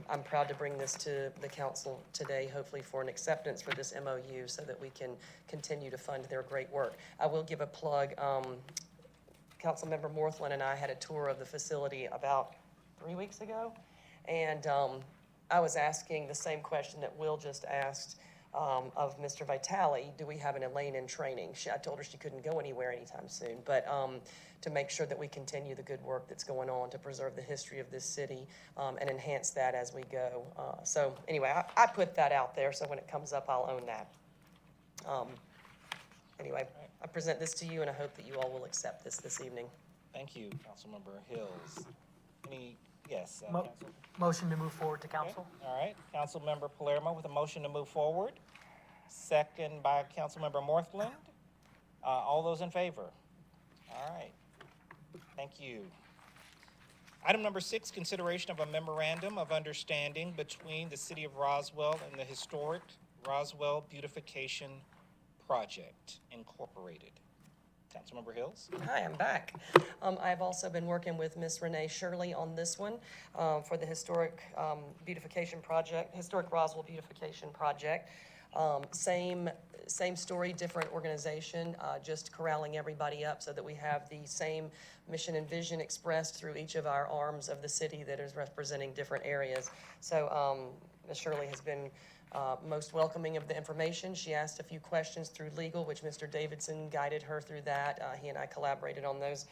I'm proud to bring this to the council today, hopefully for an acceptance for this MOU so that we can continue to fund their great work. I will give a plug. Councilmember Morthland and I had a tour of the facility about 3 weeks ago, And I was asking the same question that Will just asked of Mr. Vitale. Do we have an Elaine in training? I told her she couldn't go anywhere anytime soon, but to make sure that we continue the good work that's going on to preserve the history of this city and enhance that as we go. So anyway, I put that out there, so when it comes up, I'll own that. Anyway, I present this to you, and I hope that you all will accept this evening. Thank you, Councilmember Hills. Yes, Mo- Council? Motion to move forward to Okay, council? all right, Councilmember Palermo with a motion to move forward, second by Councilmember Morthland. All those in favor? All right, thank you. Item number 6, consideration of a memorandum of understanding between the City of Roswell and the historic Roswell Beautification Project Incorporated. Councilmember Hills? Hi, I'm back. I've also been working with Miss Renee Shirley on this one for the historic beautification project, historic Roswell beautification project. Same story, different organization, just corralling everybody up so that we have the same mission and vision expressed through each of our arms of the city that is representing different areas. So Ms. Shirley has been most welcoming of the information. She asked a few questions through legal, which Mr. Davidson guided her through that. He and I collaborated on those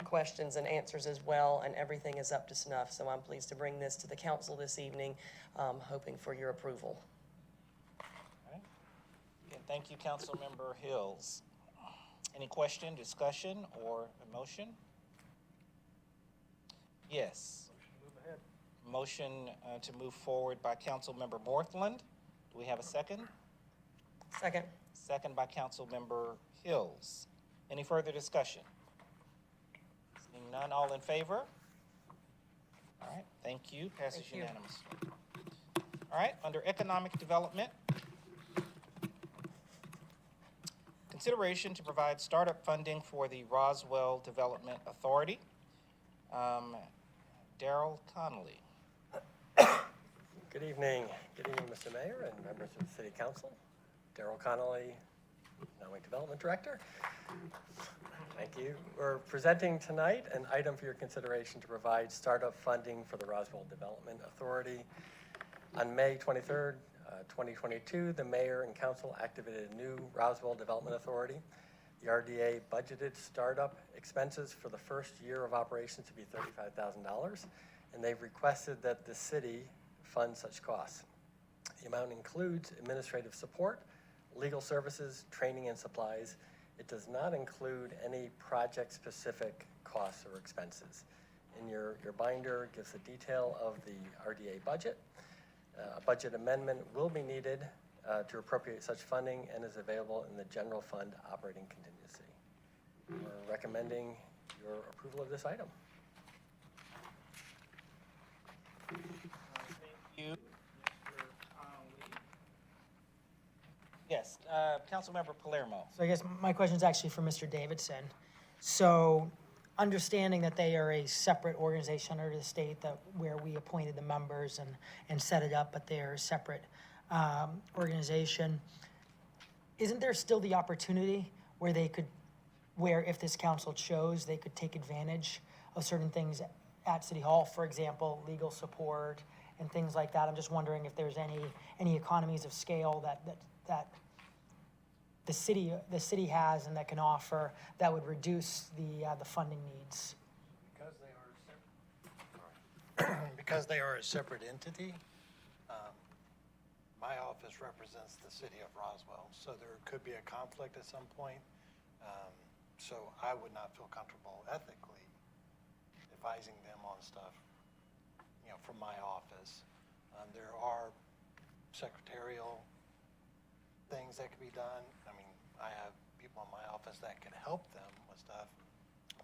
questions and answers as well, and everything is up to snuff. So I'm pleased to bring this to the council this evening, hoping for your approval. All right. Again, thank you, Councilmember Hills. Any question, discussion, or a motion? Yes. Motion to move forward by Councilmember Morthland. Do we have a second? Second. Second by Councilmember Hills. Any further discussion? Seeing none, all in favor? All right, thank you. Passes Thank you. unanimously. All right, under economic development, consideration to provide startup funding for the Roswell Development Authority. Daryl Connolly. Good evening. Good evening, Mr. Mayor and members of the City Council. Darrell Connolly, Economic Development Director. Thank you. We're presenting tonight an item for your consideration to provide startup funding for the Roswell Development Authority. On May 23rd, 2022, the Mayor and Council activated a new Roswell Development Authority. The RDA budgeted startup expenses for the first year of operations to be $35,000, and they've requested that the city fund such costs. The amount includes administrative support, legal services, training, and supplies. It does not include any project-specific costs or expenses. In your binder gives the detail of the RDA budget. A budget amendment will be needed to appropriate such funding and is available in the general fund operating contingency. We're recommending your approval of this item. Thank you. Yes, Councilmember Palermo. So I guess my question is actually for Mr. Davidson. So understanding that they are a separate organization under the state, that where we appointed the members and set it up, but they are a separate organization, isn't there still the opportunity where they could, where if this council chose, they could take advantage of certain things at City Hall, for example, legal support and things like that? I'm just wondering if there's any economies of scale that the city has and that can offer that would reduce the funding needs. Because they are a separate entity, my office represents the city of Roswell, so there could be a conflict at some point. So I would not feel comfortable ethically advising them on stuff, from my office. There are secretarial things that could be done. I mean, I have people in my office that can help them with stuff.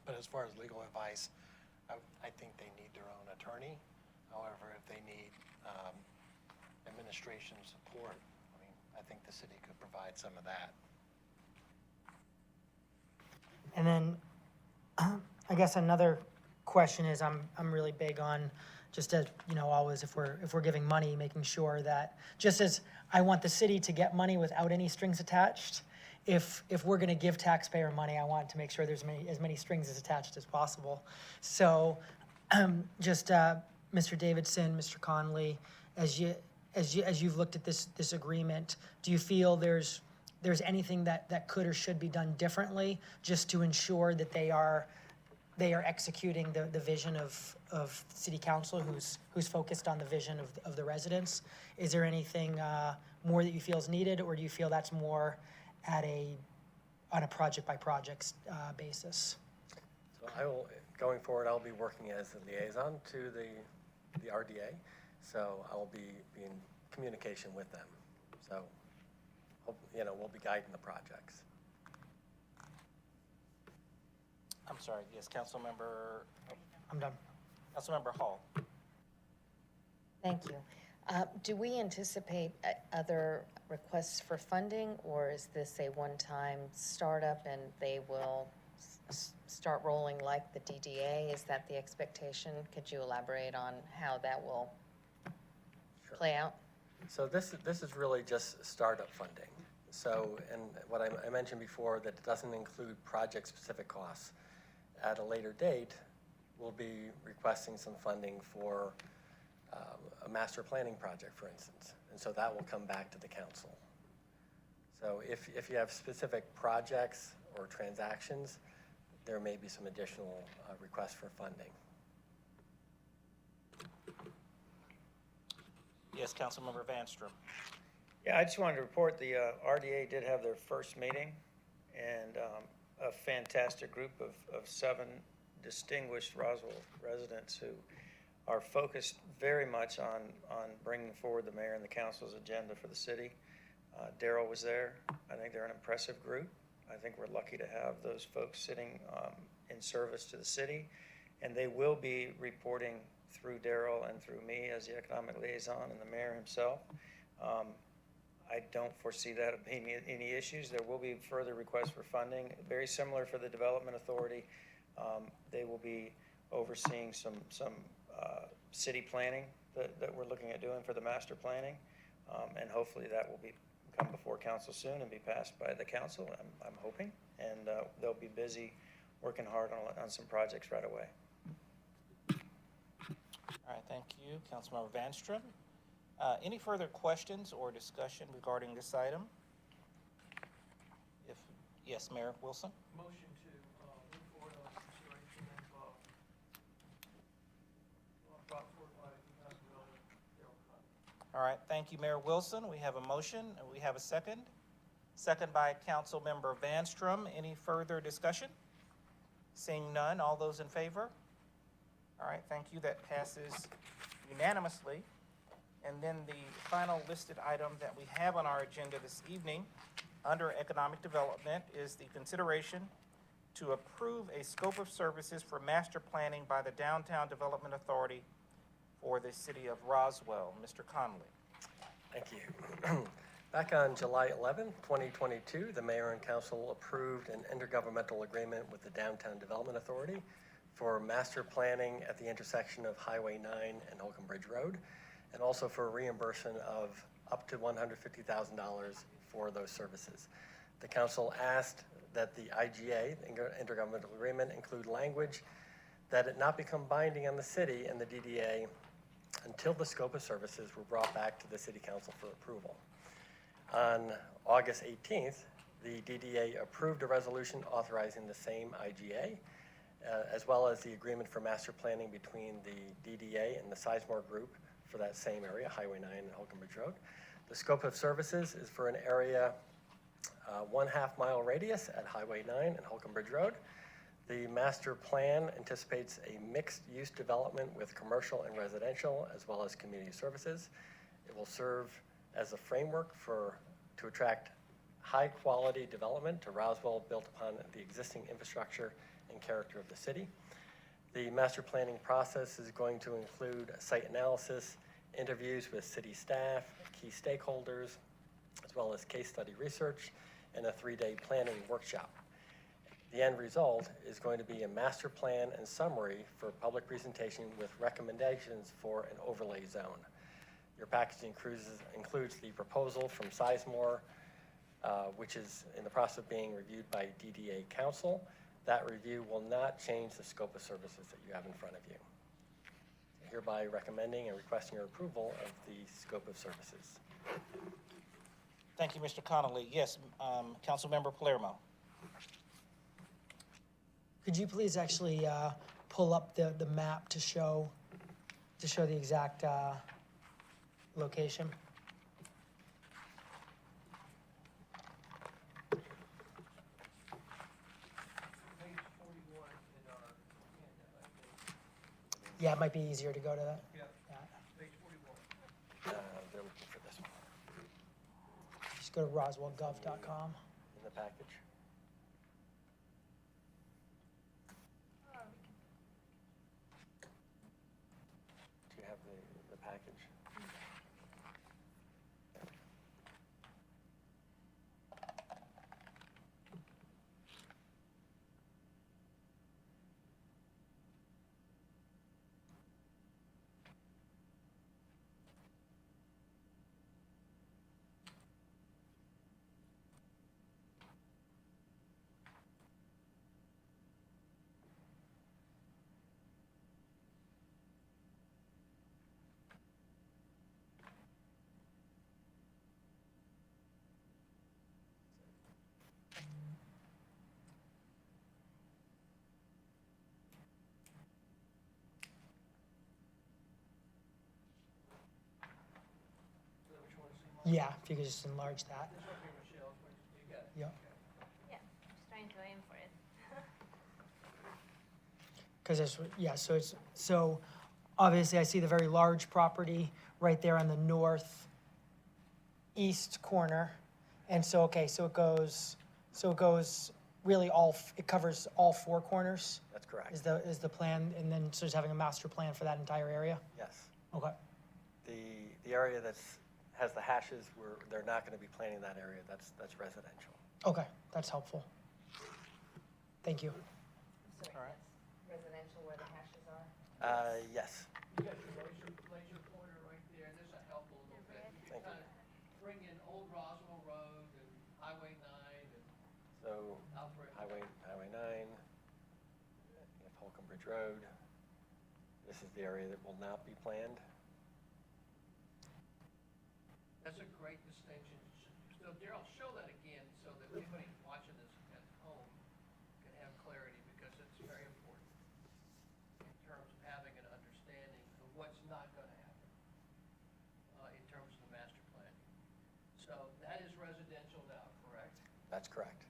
But as far as legal advice, I think they need their own attorney. However, if they need administration support, I think the city could provide some of that. And then, I guess another question is, I'm really big on, just as, always, if we're giving money, making sure that, just as I want the city to get money without any strings attached, if we're gonna give taxpayer money, I want to make sure there's as many strings as attached as possible. So, just Mr. Davidson, Mr. Conley, as you've looked at this agreement, do you feel there's anything that could or should be done differently just to ensure that they are executing the vision of city council who's focused on the vision of the residents? Is there anything more that you feel is needed, or do you feel that's more on a project by project basis? So I will, going forward, I'll be working as a liaison to the RDA. So I'll be in communication with them. So, we'll be guiding the projects. I'm sorry, yes, Councilmember, I'm done. Councilmember Hall. Thank you. Do we anticipate other requests for funding, or is this a one-time startup and they will start rolling like the DDA? Is that the expectation? Could you elaborate on how that will play out? So this is really just startup funding. So, and what I mentioned before, that it doesn't include project-specific costs. At a later date, we'll be requesting some funding for a master planning project, for instance. And so that will come back to the council. So if you have specific projects or transactions, there may be some additional requests for funding. Yes, Councilmember Vanstrom. Yeah, I just wanted to report the RDA did have their first meeting, and a fantastic group of 7 distinguished Roswell residents who are focused very much on bringing forward the mayor and the council's agenda for the city. Daryl was there. I think they're an impressive group. I think we're lucky to have those folks sitting in service to the city, and they will be reporting through Daryl and through me as the economic liaison and the mayor himself. I don't foresee that being any issues. There will be further requests for funding, very similar for the Development Authority. They will be overseeing some city planning that we're looking at doing for the master planning, and hopefully that will come before council soon and be passed by the council. I'm hoping, and they'll be busy working hard on some projects right away. All right, thank you, Councilmember Vanstrom. Any further questions or discussion regarding this item? Yes, Mayor Wilson? Motion to move forward on consideration of brought forward by Councilmember Darrell Conley. All right, thank you, Mayor Wilson. We have a motion, and we have a second. Second by Councilmember Vanstrom. Any further discussion? Seeing none, all those in favor? All right, thank you. That passes unanimously. And then the final listed item that we have on our agenda this evening under economic development is the consideration to approve a scope of services for master planning by the Downtown Development Authority for the city of Roswell. Mr. Conley. Thank you. Back on July 11, 2022, the mayor and council approved an intergovernmental agreement with the Downtown Development Authority for master planning at the intersection of Highway 9 and Holcomb Bridge Road, and also for reimbursement of up to $150,000 for those services. The council asked that the IGA, Intergovernmental Agreement, include language that it not become binding on the city and the DDA until the scope of services were brought back to the city council for approval. On August 18th, the DDA approved a resolution authorizing the same IGA, as well as the agreement for master planning between the DDA and the Sizemore Group for that same area, Highway 9 and Holcomb Bridge Road. The scope of services is for an area 1/2 mile radius at Highway 9 and Holcomb Bridge Road. The master plan anticipates a mixed-use development with commercial and residential, as well as community services. It will serve as a framework to attract high-quality development to Roswell, built upon the existing infrastructure and character of the city. The master planning process is going to include site analysis, interviews with city staff, key stakeholders, as well as case study research, and a 3-day planning workshop. The end result is going to be a master plan and summary for public presentation with recommendations for an overlay zone. Your package includes the proposal from Sizemore, which is in the process of being reviewed by DDA Council. That review will not change the scope of services that you have in front of you. hereby recommending and requesting your approval of the scope of services. Thank you, Mr. Connolly. Yes, Councilmember Palermo. Could you please actually pull up the map to show the exact location? Yeah, it might be easier to go to that. They're looking for this one Just go to roswellgov.com. in the package. Do you have the package? Yeah, if you could just enlarge that. Yeah. Yeah, just trying to aim for it. Because so obviously I see the very large property right there on the northeast corner. And so it goes really it covers all four corners That's correct. is the plan, and then so just having a master plan for that entire area? Yes. Okay. The area has the hashes, they're not going to be planning that area. That's residential. Okay, that's helpful. Thank you. Sorry, All right. that's residential where the hashes are? Yes. You got your laser pointer right there, this will help a little bit. You Thank kind of bring in Old Roswell Road and Highway 9 and So Alfred. Highway 9, you have Holcomb Bridge Road. This is the area that will not be planned. That's a great distinction. So Daryl, show that again so that anybody watching this at home can have clarity, because it's very important in terms of having an understanding of what's not going to happen in terms of the master plan. So that is residential now, correct? That's correct.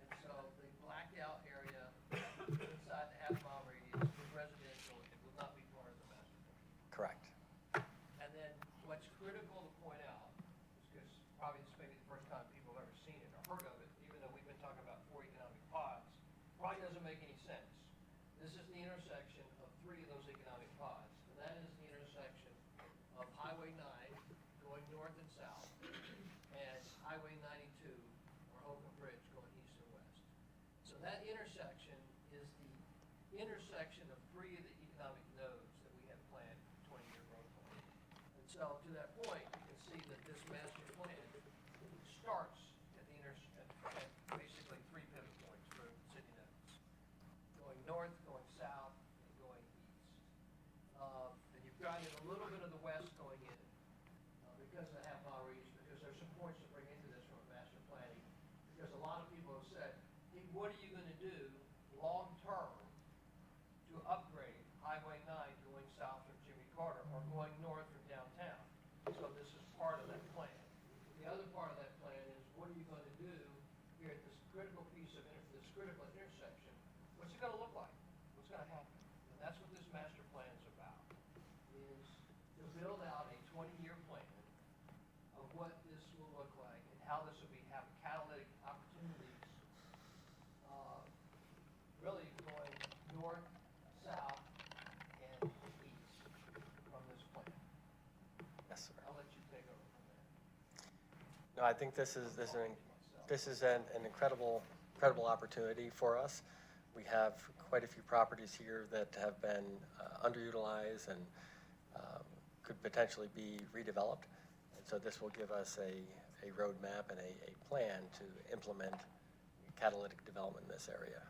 And so the blacked out area inside the half-mile radius is residential. It will not be part of the master plan. Correct. And then what's critical to point out, because probably this may be the first time people have ever seen it or heard of it, even though we've been talking about 4 economic pods, probably doesn't make any sense. This is the intersection of 3 of those economic pods, and that is the intersection of Highway 9 going north and south, and Highway 92 or Holcomb Bridge going east and west. So that intersection is the intersection of 3 of the economic nodes that we have planned 20-year growth plan. And so to that point, you can see that this master plan starts at the at basically 3 pivot points for city nodes. Going north, going south, and going east. And you've got in a little bit of the west going in because of the half-mile radius, because there's some points to bring into this from a master planning. Because a lot of people have said, hey, what are you gonna do long-term to upgrade Highway 9 going south from Jimmy Carter or going north from downtown? So this is part of that plan. The other part of that plan is, what are you gonna do here at this critical piece of, this critical intersection? What's it gonna look like? What's gonna happen? And that's what this master plan is about, is to build out a 20-year plan of what this will look like and how this will have catalytic opportunities, really going north, south, and east from this plan. Yes, sir. I'll let you take over from there. No, I think this is an incredible opportunity for us. We have quite a few properties here that have been underutilized and could potentially be redeveloped. And so this will give us a roadmap and a plan to implement catalytic development in this area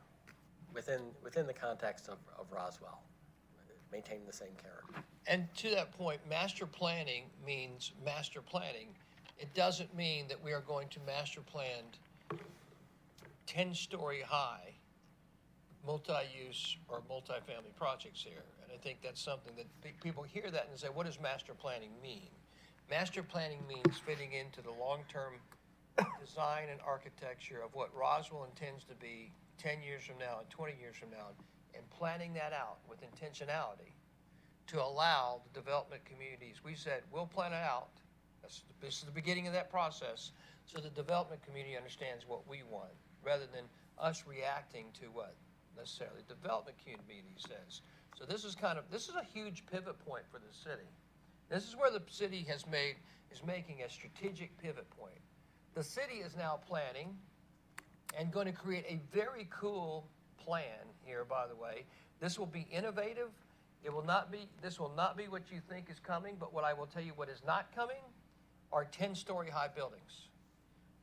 within the context of Roswell. maintain the same character. And to that point, master planning means master planning. It doesn't mean that we are going to master plan 10-story high multi-use or multifamily projects here. And I think that's something that people hear that and say, what does master planning mean? Master planning means fitting into the long-term design and architecture of what Roswell intends to be 10 years from now and 20 years from now, and planning that out with intentionality to allow the development communities. We said, we'll plan it out. This is the beginning of that process, so the development community understands what we want, rather than us reacting to what necessarily the development community says. So this is a huge pivot point for the city. This is where the city is making a strategic pivot point. The city is now planning and going to create a very cool plan here, by the way. This will be innovative. This will not be what you think is coming, but what I will tell you what is not coming are 10-story high buildings.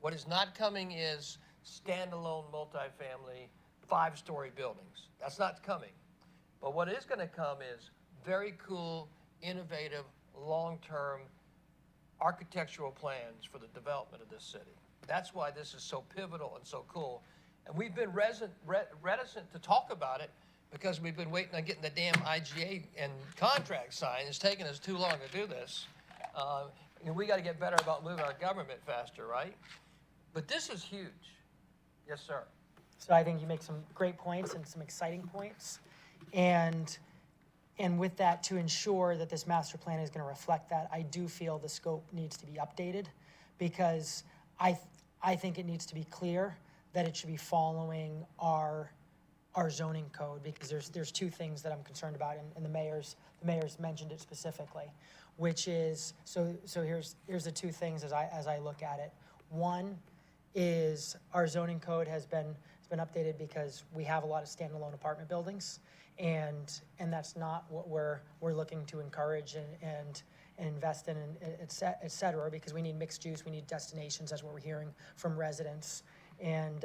What is not coming is standalone multifamily 5-story buildings. That's not coming. But what is going to come is very cool, innovative, long-term architectural plans for the development of this city. That's why this is so pivotal and so cool. And we've been reticent to talk about it because we've been waiting on getting the damn IGA and contract signed. It's taken us too long to do this. And we got to get better about moving our government faster, right? But this is huge. Yes, sir. So I think you make some great points and some exciting points. And with that, to ensure that this master plan is going to reflect that, I do feel the scope needs to be updated, because I think it needs to be clear that it should be following our zoning code, because there's two things that I'm concerned about, and the mayor's mentioned it specifically, which is, so here's the two things as I look at it. One is our zoning code has been updated because we have a lot of standalone apartment buildings, and that's not what we're looking to encourage and invest in, et cetera, because we need mixed use, we need destinations. That's what we're hearing from residents. And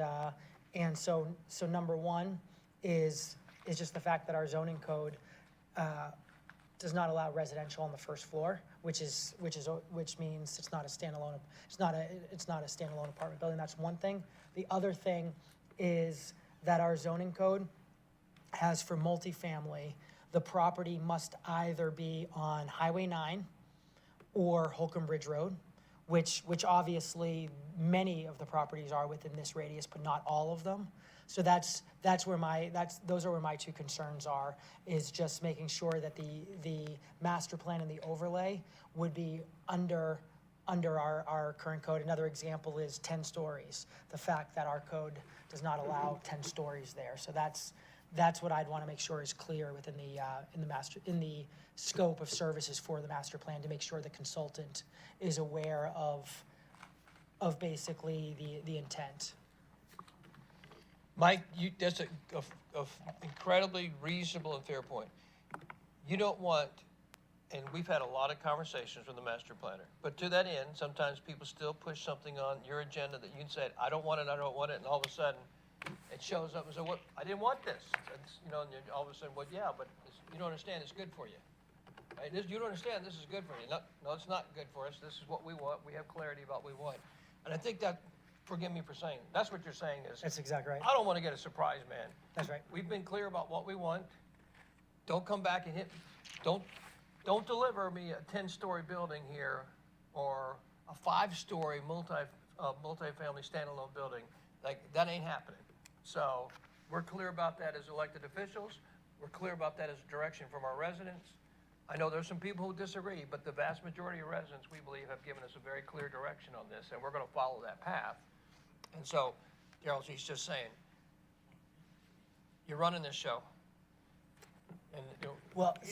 so number one is just the fact that our zoning code does not allow residential on the first floor, which means it's not a standalone apartment building. That's one thing. The other thing is that our zoning code has, for multifamily, the property must either be on Highway 9 or Holcomb Bridge Road, which obviously many of the properties are within this radius, but not all of them. So those are where my two concerns are, is just making sure that the master plan and the overlay would be under our current code. Another example is 10 stories. The fact that our code does not allow 10 stories there. So that's what I'd want to make sure is clear within in the scope of services for the master plan, to make sure the consultant is aware of basically the intent. Mike, that's a incredibly reasonable and fair point. You don't want, and we've had a lot of conversations with the master planner, but to that end, sometimes people still push something on your agenda that you said, I don't want it, and all of a sudden it shows up and says, "What? I didn't want this." And all of a sudden, well, yeah, but you don't understand, it's good for you. Right? You don't understand, this is good for you. No, it's not good for us. This is what we want. We have clarity about what we want. And I think that, forgive me for saying, that's what you're saying is, That's exactly right. I don't want to get a surprise, man. That's right. We've been clear about what we want. Don't come back and don't deliver me a 10-story building here or a 5-story multifamily standalone building. Like, that ain't happening. So we're clear about that as elected officials. We're clear about that as a direction from our residents. I know there's some people who disagree, but the vast majority of residents, we believe, have given us a very clear direction on this, and we're going to follow that path. And so, Darryl, he's just saying, you're running this show. And you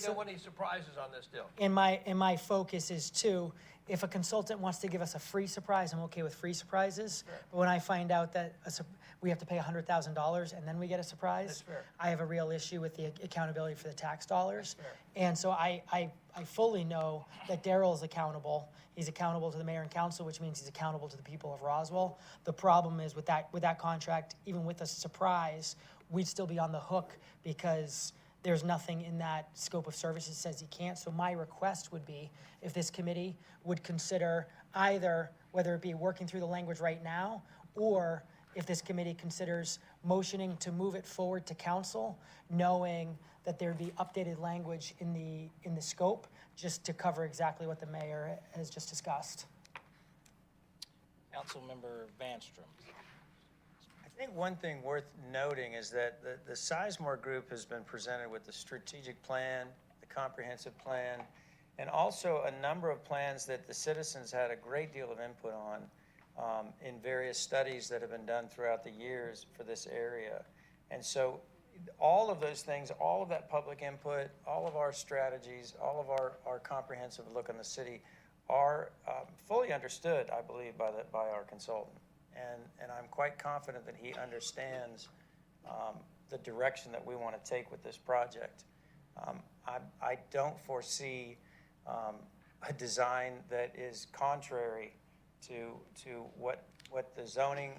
don't want any surprises on this deal. And my focus is too, if a consultant wants to give us a free surprise, I'm okay with free surprises. Sure. But when I find out that we have to pay $100,000 and then we get a surprise, That's fair. I have a real issue with the accountability for the tax dollars. That's fair. And so I fully know that Darryl is accountable. He's accountable to the mayor and council, which means he's accountable to the people of Roswell. The problem is with that contract, even with a surprise, we'd still be on the hook because there's nothing in that scope of services that says he can't. So my request would be if this committee would consider either, whether it be working through the language right now, or if this committee considers motioning to move it forward to council, knowing that there'd be updated language in the scope, just to cover exactly what the mayor has just discussed. Councilmember Vanstrom. I think one thing worth noting is that the Sizemore Group has been presented with the strategic plan, the comprehensive plan, and also a number of plans that the citizens had a great deal of input on in various studies that have been done throughout the years for this area. And so all of those things, all of that public input, all of our strategies, all of our comprehensive look on the city are fully understood, I believe, by our consultant. And I'm quite confident that he understands the direction that we want to take with this project. I don't foresee a design that is contrary to what the zoning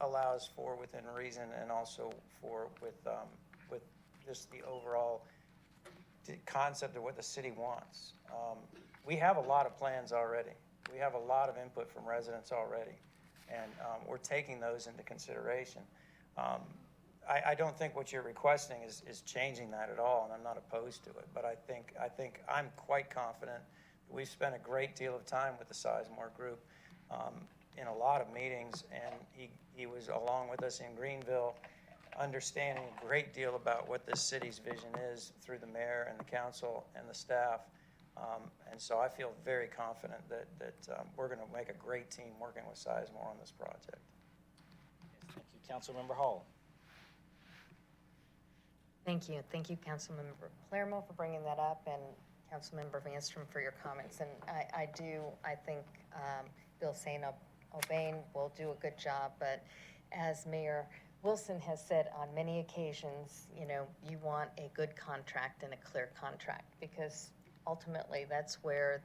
allows for within reason, and also with just the overall concept of what the city wants. We have a lot of plans already. We have a lot of input from residents already, and we're taking those into consideration. I don't think what you're requesting is changing that at all, and I'm not opposed to it. But I think I'm quite confident that we've spent a great deal of time with the Sizemore Group in a lot of meetings, and he was along with us in Greenville, understanding a great deal about what this city's vision is through the mayor and the council and the staff. And so I feel very confident that we're going to make a great team working with Sizemore on this project. Thank you. Councilmember Hall. Thank you. Thank you, Councilmember Palermo, for bringing that up, and Councilmember Vanstrom for your comments. And I think Bill St. Aubin will do a good job, but as Mayor Wilson has said on many occasions, you want a good contract and a clear contract, because ultimately that's where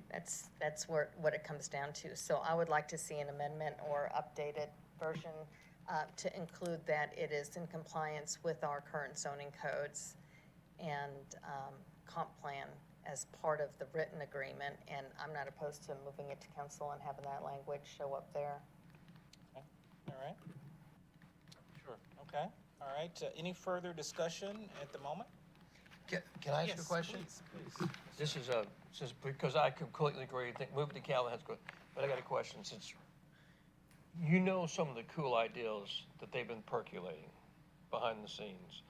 that's what it comes down to. So I would like to see an amendment or updated version to include that it is in compliance with our current zoning codes and comp plan as part of the written agreement, and I'm not opposed to moving it to council and having that language show up there. Okay. All right. Sure. Okay. All right. Any further discussion at the moment? Can I ask you a question? Please. This is because I completely agree. I think moving to Cal has good, but I got a question. Since you know some of the cool ideas that they've been percolating behind the scenes,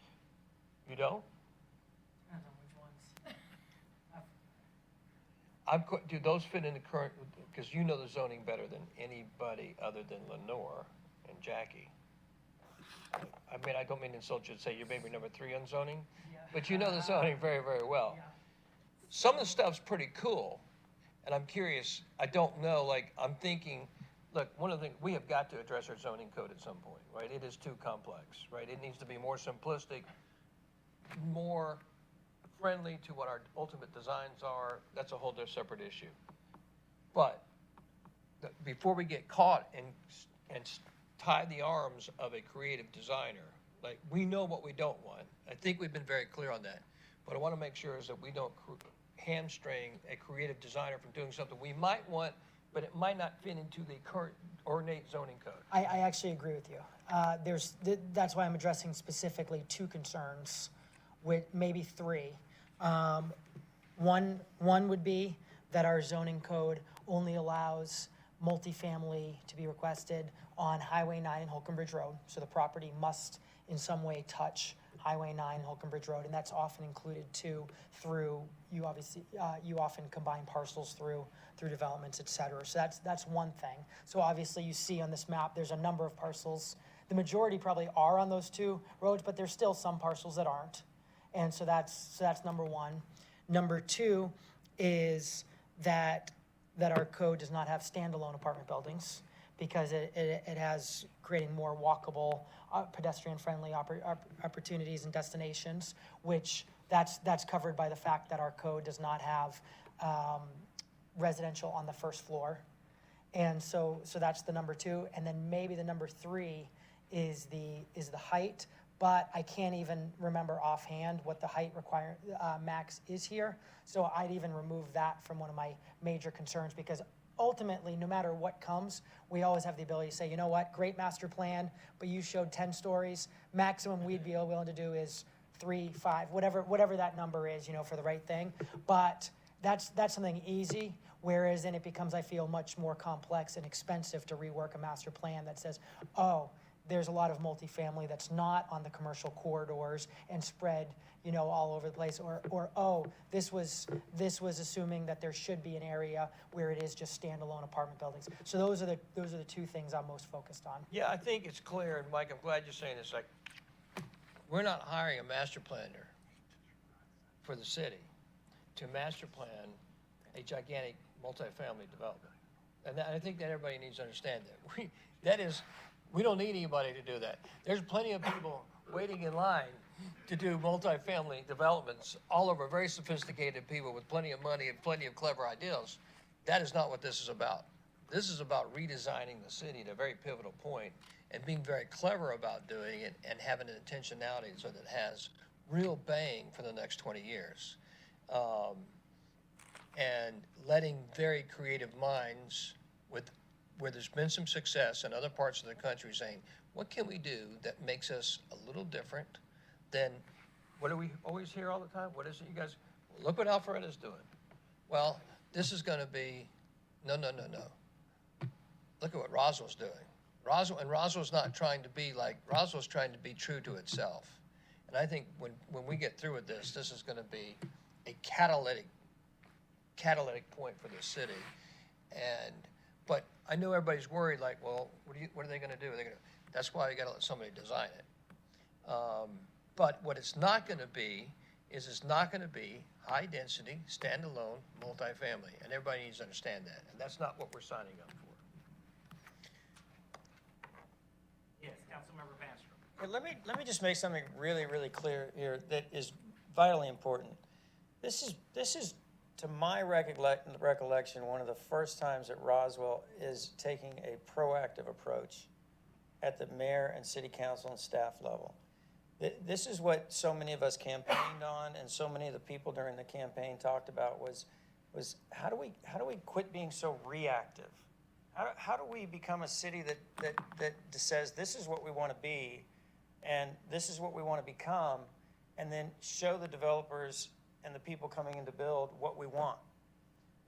you don't? Depends on which ones. Do those fit in the current? Because you know the zoning better than anybody other than Lenore and Jackie. I mean, I don't mean to insult you to say you're maybe number 3 on zoning, but you know the zoning very, very well. Yeah. Some of the stuff's pretty cool, and I'm curious. I don't know, I'm thinking, look, one of the things, we have got to address our zoning code at some point, right? It is too complex, right? It needs to be more simplistic, more friendly to what our ultimate designs are. That's a whole separate issue. But before we get caught and tie the arms of a creative designer, we know what we don't want. I think we've been very clear on that. But I want to make sure is that we don't hamstring a creative designer from doing something we might want, but it might not fit into the current ornate zoning code. I actually agree with you. That's why I'm addressing specifically 2 concerns, with maybe 3. One would be that our zoning code only allows multifamily to be requested on Highway 9 and Holcomb Bridge Road. So the property must in some way touch Highway 9 and Holcomb Bridge Road, and that's often included too through, you often combine parcels through developments, et cetera. So that's one thing. So obviously you see on this map, there's a number of parcels. The majority probably are on those 2 roads, but there's still some parcels that aren't. And so that's number 1. Number 2 is that our code does not have standalone apartment buildings, because it has creating more walkable, pedestrian-friendly opportunities and destinations, which that's covered by the fact that our code does not have residential on the first floor. And so that's the number 2. And then maybe the number 3 is the height, but I can't even remember offhand what the height max is here. So I'd even remove that from one of my major concerns, because ultimately, no matter what comes, we always have the ability to say, you know what, great master plan, but you showed 10 stories. Maximum we'd be willing to do is 3, 5, whatever that number is, you know, for the right thing. But that's something easy, whereas then it becomes, I feel, much more complex and expensive to rework a master plan that says, oh, there's a lot of multifamily that's not on the commercial corridors and spread, you know, all over the place, or oh, this was assuming that there should be an area where it is just standalone apartment buildings. So those are the two things I'm most focused on. Yeah, I think it's clear, and Mike, I'm glad you're saying this, like, we're not hiring a master planner for the city to master plan a gigantic multifamily development. And I think that everybody needs to understand that. We don't need anybody to do that. There's plenty of people waiting in line to do multifamily developments, all over, very sophisticated people with plenty of money and plenty of clever ideas. That is not what this is about. This is about redesigning the city at a very pivotal point and being very clever about doing it and having an intentionality so that it has real bang for the next 20 years. And letting very creative minds where there's been some success in other parts of the country saying, what can we do that makes us a little different than, what do we always hear all the time? What is it, you guys, look what Alpharetta's doing. Well, this is gonna be, no. Look at what Roswell's doing. Roswell's not trying to be like, Roswell's trying to be true to itself. And I think when we get through with this is gonna be a catalytic point for the city. But I know everybody's worried, like, well, what are they gonna do? That's why you gotta let somebody design it. But what it's not gonna be is it's not gonna be high-density, standalone, multifamily, and everybody needs to understand that, and that's not what we're signing up for. Yes, Councilmember Panstrom. Hey, let me just make something really, really clear here that is vitally important. This is, to my recollection, one of the first times that Roswell is taking a proactive approach at the mayor and city council and staff level. This is what so many of us campaigned on, and so many of the people during the campaign talked about was how do we quit being so reactive? How do we become a city that says this is what we want to be and this is what we want to become, and then show the developers and the people coming in to build what we want?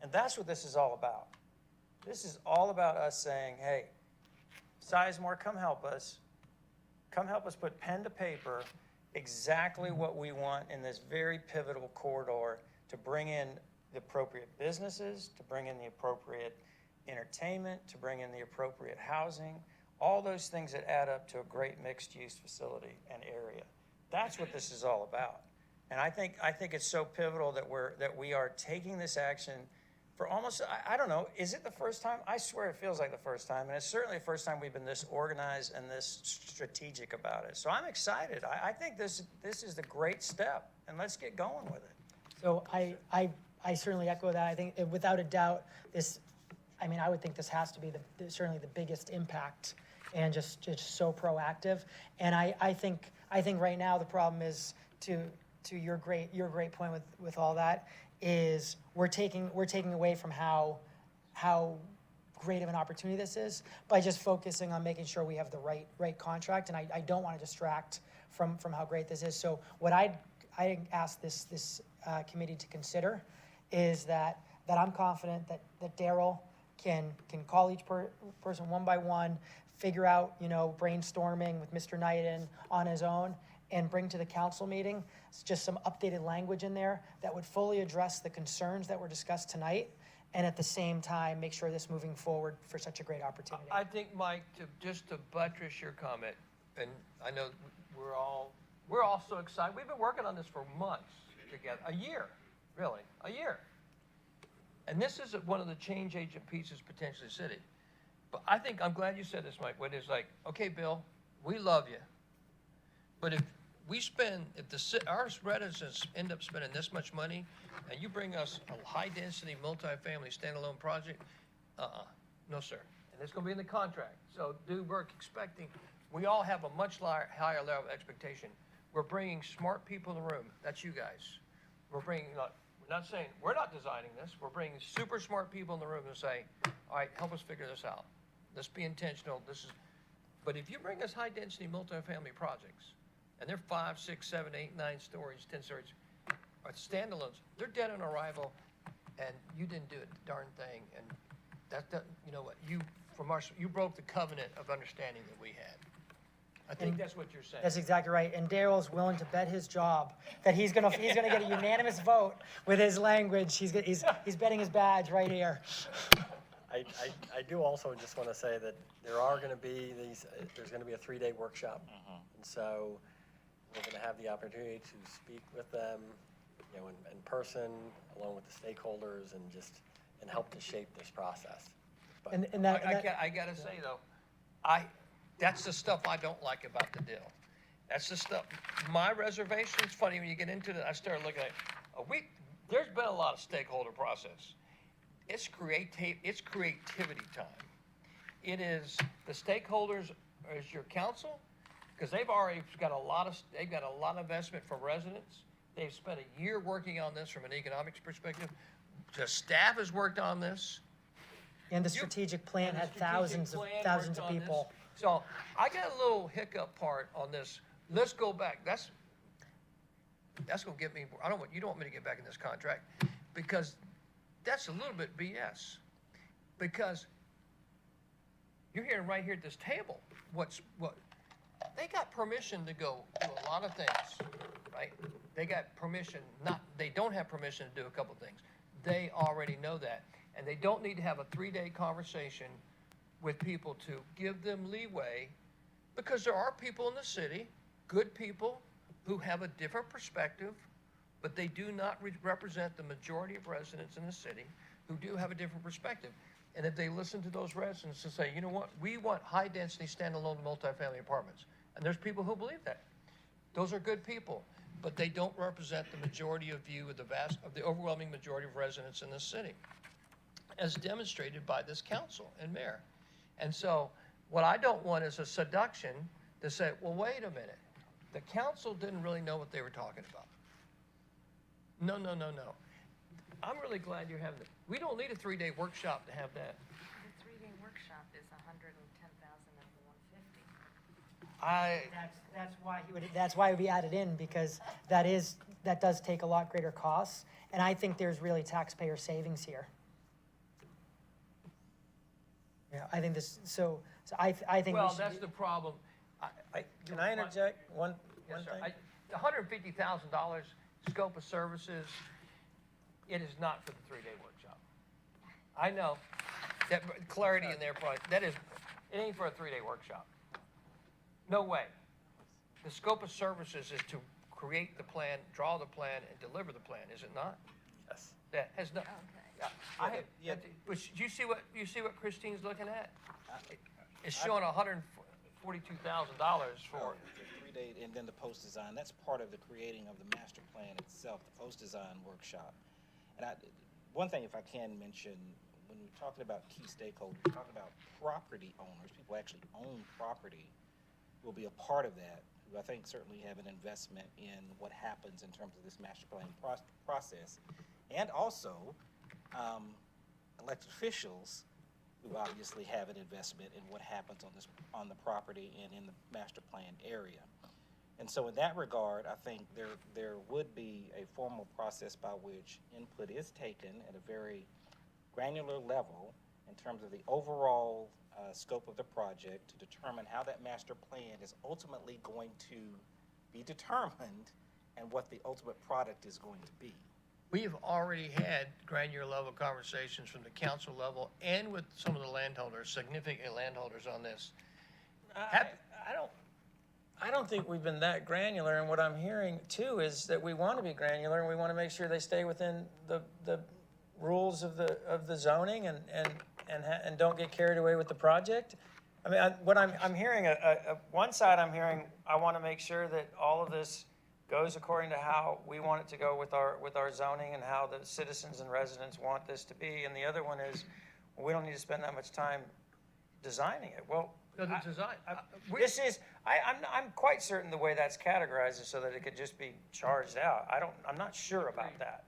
And that's what this is all about. This is all about us saying, hey, Sizemore, come help us. Come help us put pen to paper exactly what we want in this very pivotal corridor to bring in the appropriate businesses, to bring in the appropriate entertainment, to bring in the appropriate housing, all those things that add up to a great mixed-use facility and area. That's what this is all about. And I think it's so pivotal that we are taking this action for almost, I don't know, is it the first time? I swear it feels like the first time, and it's certainly the first time we've been this organized and this strategic about it. So I'm excited. I think this is the great step, and let's get going with it. So I certainly echo that. I think without a doubt, I would think this has to be certainly the biggest impact, and just so proactive. And I think right now the problem is, to your great point with all that, is we're taking away from how great of an opportunity this is by just focusing on making sure we have the right contract. And I don't want to distract from how great this is. So what I ask this committee to consider is that I'm confident that Daryl can call each person one by one, figure out, brainstorming with Mr. Knighton on his own, and bring to the council meeting just some updated language in there that would fully address the concerns that were discussed tonight, and at the same time, make sure this moving forward for such a great opportunity. I think, Mike, just to buttress your comment, and I know we're all so excited. We've been working on this for months together, a year. And this is one of the change agent pieces potentially city. But I'm glad you said this, Mike, when it's like, okay, Bill, we love you. But if our residents end up spending this much money, and you bring us a high-density, multifamily, standalone project, no, sir. And it's gonna be in the contract. So do work expecting we all have a much higher level of expectation. We're bringing smart people in the room. That's you guys. We're bringing, we're not saying, we're not designing this. We're bringing super smart people in the room and say, all right, help us figure this out. Let's be intentional. But if you bring us high density multifamily projects, and they're 5, 6, 7, 8, 9 stories, 10 stories, or standalones, they're dead on arrival, and you didn't do a darn thing. And you know what, you broke the covenant of understanding that we had. I think that's what you're saying. That's exactly right. And Daryl's willing to bet his job that he's gonna get a unanimous vote with his language. He's betting his badge right here. I do also just want to say that there are going to be there's going to be a 3-day workshop. And so we're going to have the opportunity to speak with them, you know, in person, along with the stakeholders, and help to shape this process. But I gotta say though, that's the stuff I don't like about the deal. That's the stuff, my reservation, it's funny when you get into it, I started looking at it. There's been a lot of stakeholder process. It's creativity time. It is, the stakeholders is your council, because they've already got a lot of investment from residents. They've spent a year working on this from an economics perspective. The staff has worked on this. And the strategic plan And the had strategic thousands plan of worked on this. people. So I got a little hiccup part on this. Let's go back. That's gonna get me, you don't want me to get back in this contract, because that's a little bit BS. Because you're hearing right here at this table, they got permission to go do a lot of things, right? They got permission, they don't have permission to do a couple things. They already know that. And they don't need to have a 3-day conversation with people to give them leeway, because there are people in the city, good people, who have a different perspective, but they do not represent the majority of residents in the city who do have a different perspective. And if they listen to those residents and say, you know what, we want high-density standalone multifamily apartments, and there's people who believe that. Those are good people, but they don't represent the majority of view of the overwhelming majority of residents in this city, as demonstrated by this council and mayor. And so what I don't want is a seduction to say, well, wait a minute. The council didn't really know what they were talking about. No. I'm really glad you're having it. We don't need a 3-day workshop to have that. The 3-day workshop is $110,000 of the 150. That's why we added in, because that does take a lot greater costs, and I think there's really taxpayer savings here. Yeah, I think this. So I think. Well, that's the problem. Can I interject one Yes, sir. thing? $150,000 scope of services, it is not for the 3-day workshop. I know that clarity in there, probably, it ain't for a 3-day workshop. No way. The scope of services is to create the plan, draw the plan, and deliver the plan, is it not? yes. That has no. Yeah. But you see what Christine's looking at? It's showing $142,000 for. The 3-day, and then the post-design, that's part of the creating of the master plan itself, the post-design workshop. And one thing, if I can mention, when we're talking about key stakeholders, we're talking about property owners, people who actually own property will be a part of that, who I think certainly have an investment in what happens in terms of this master plan process. And also, elected officials who obviously have an investment in what happens on the property and in the master plan area. And so in that regard, I think there would be a formal process by which input is taken at a very granular level in terms of the overall scope of the project to determine how that master plan is ultimately going to be determined and what the ultimate product is going to be. We've already had granular level conversations from the council level and with some of the landholders, significant landholders on this. I don't think we've been that granular, and what I'm hearing too is that we want to be granular and we want to make sure they stay within the rules of the zoning and don't get carried away with the project. I mean, what I'm hearing, one side I'm hearing, I want to make sure that all of this goes according to how we want it to go with our zoning and how the citizens and residents want this to be. And the other one is, we don't need to spend that much time designing it. Well, No, the design. This is, I'm quite certain the way that's categorized is so that it could just be charged out. I'm not sure about that.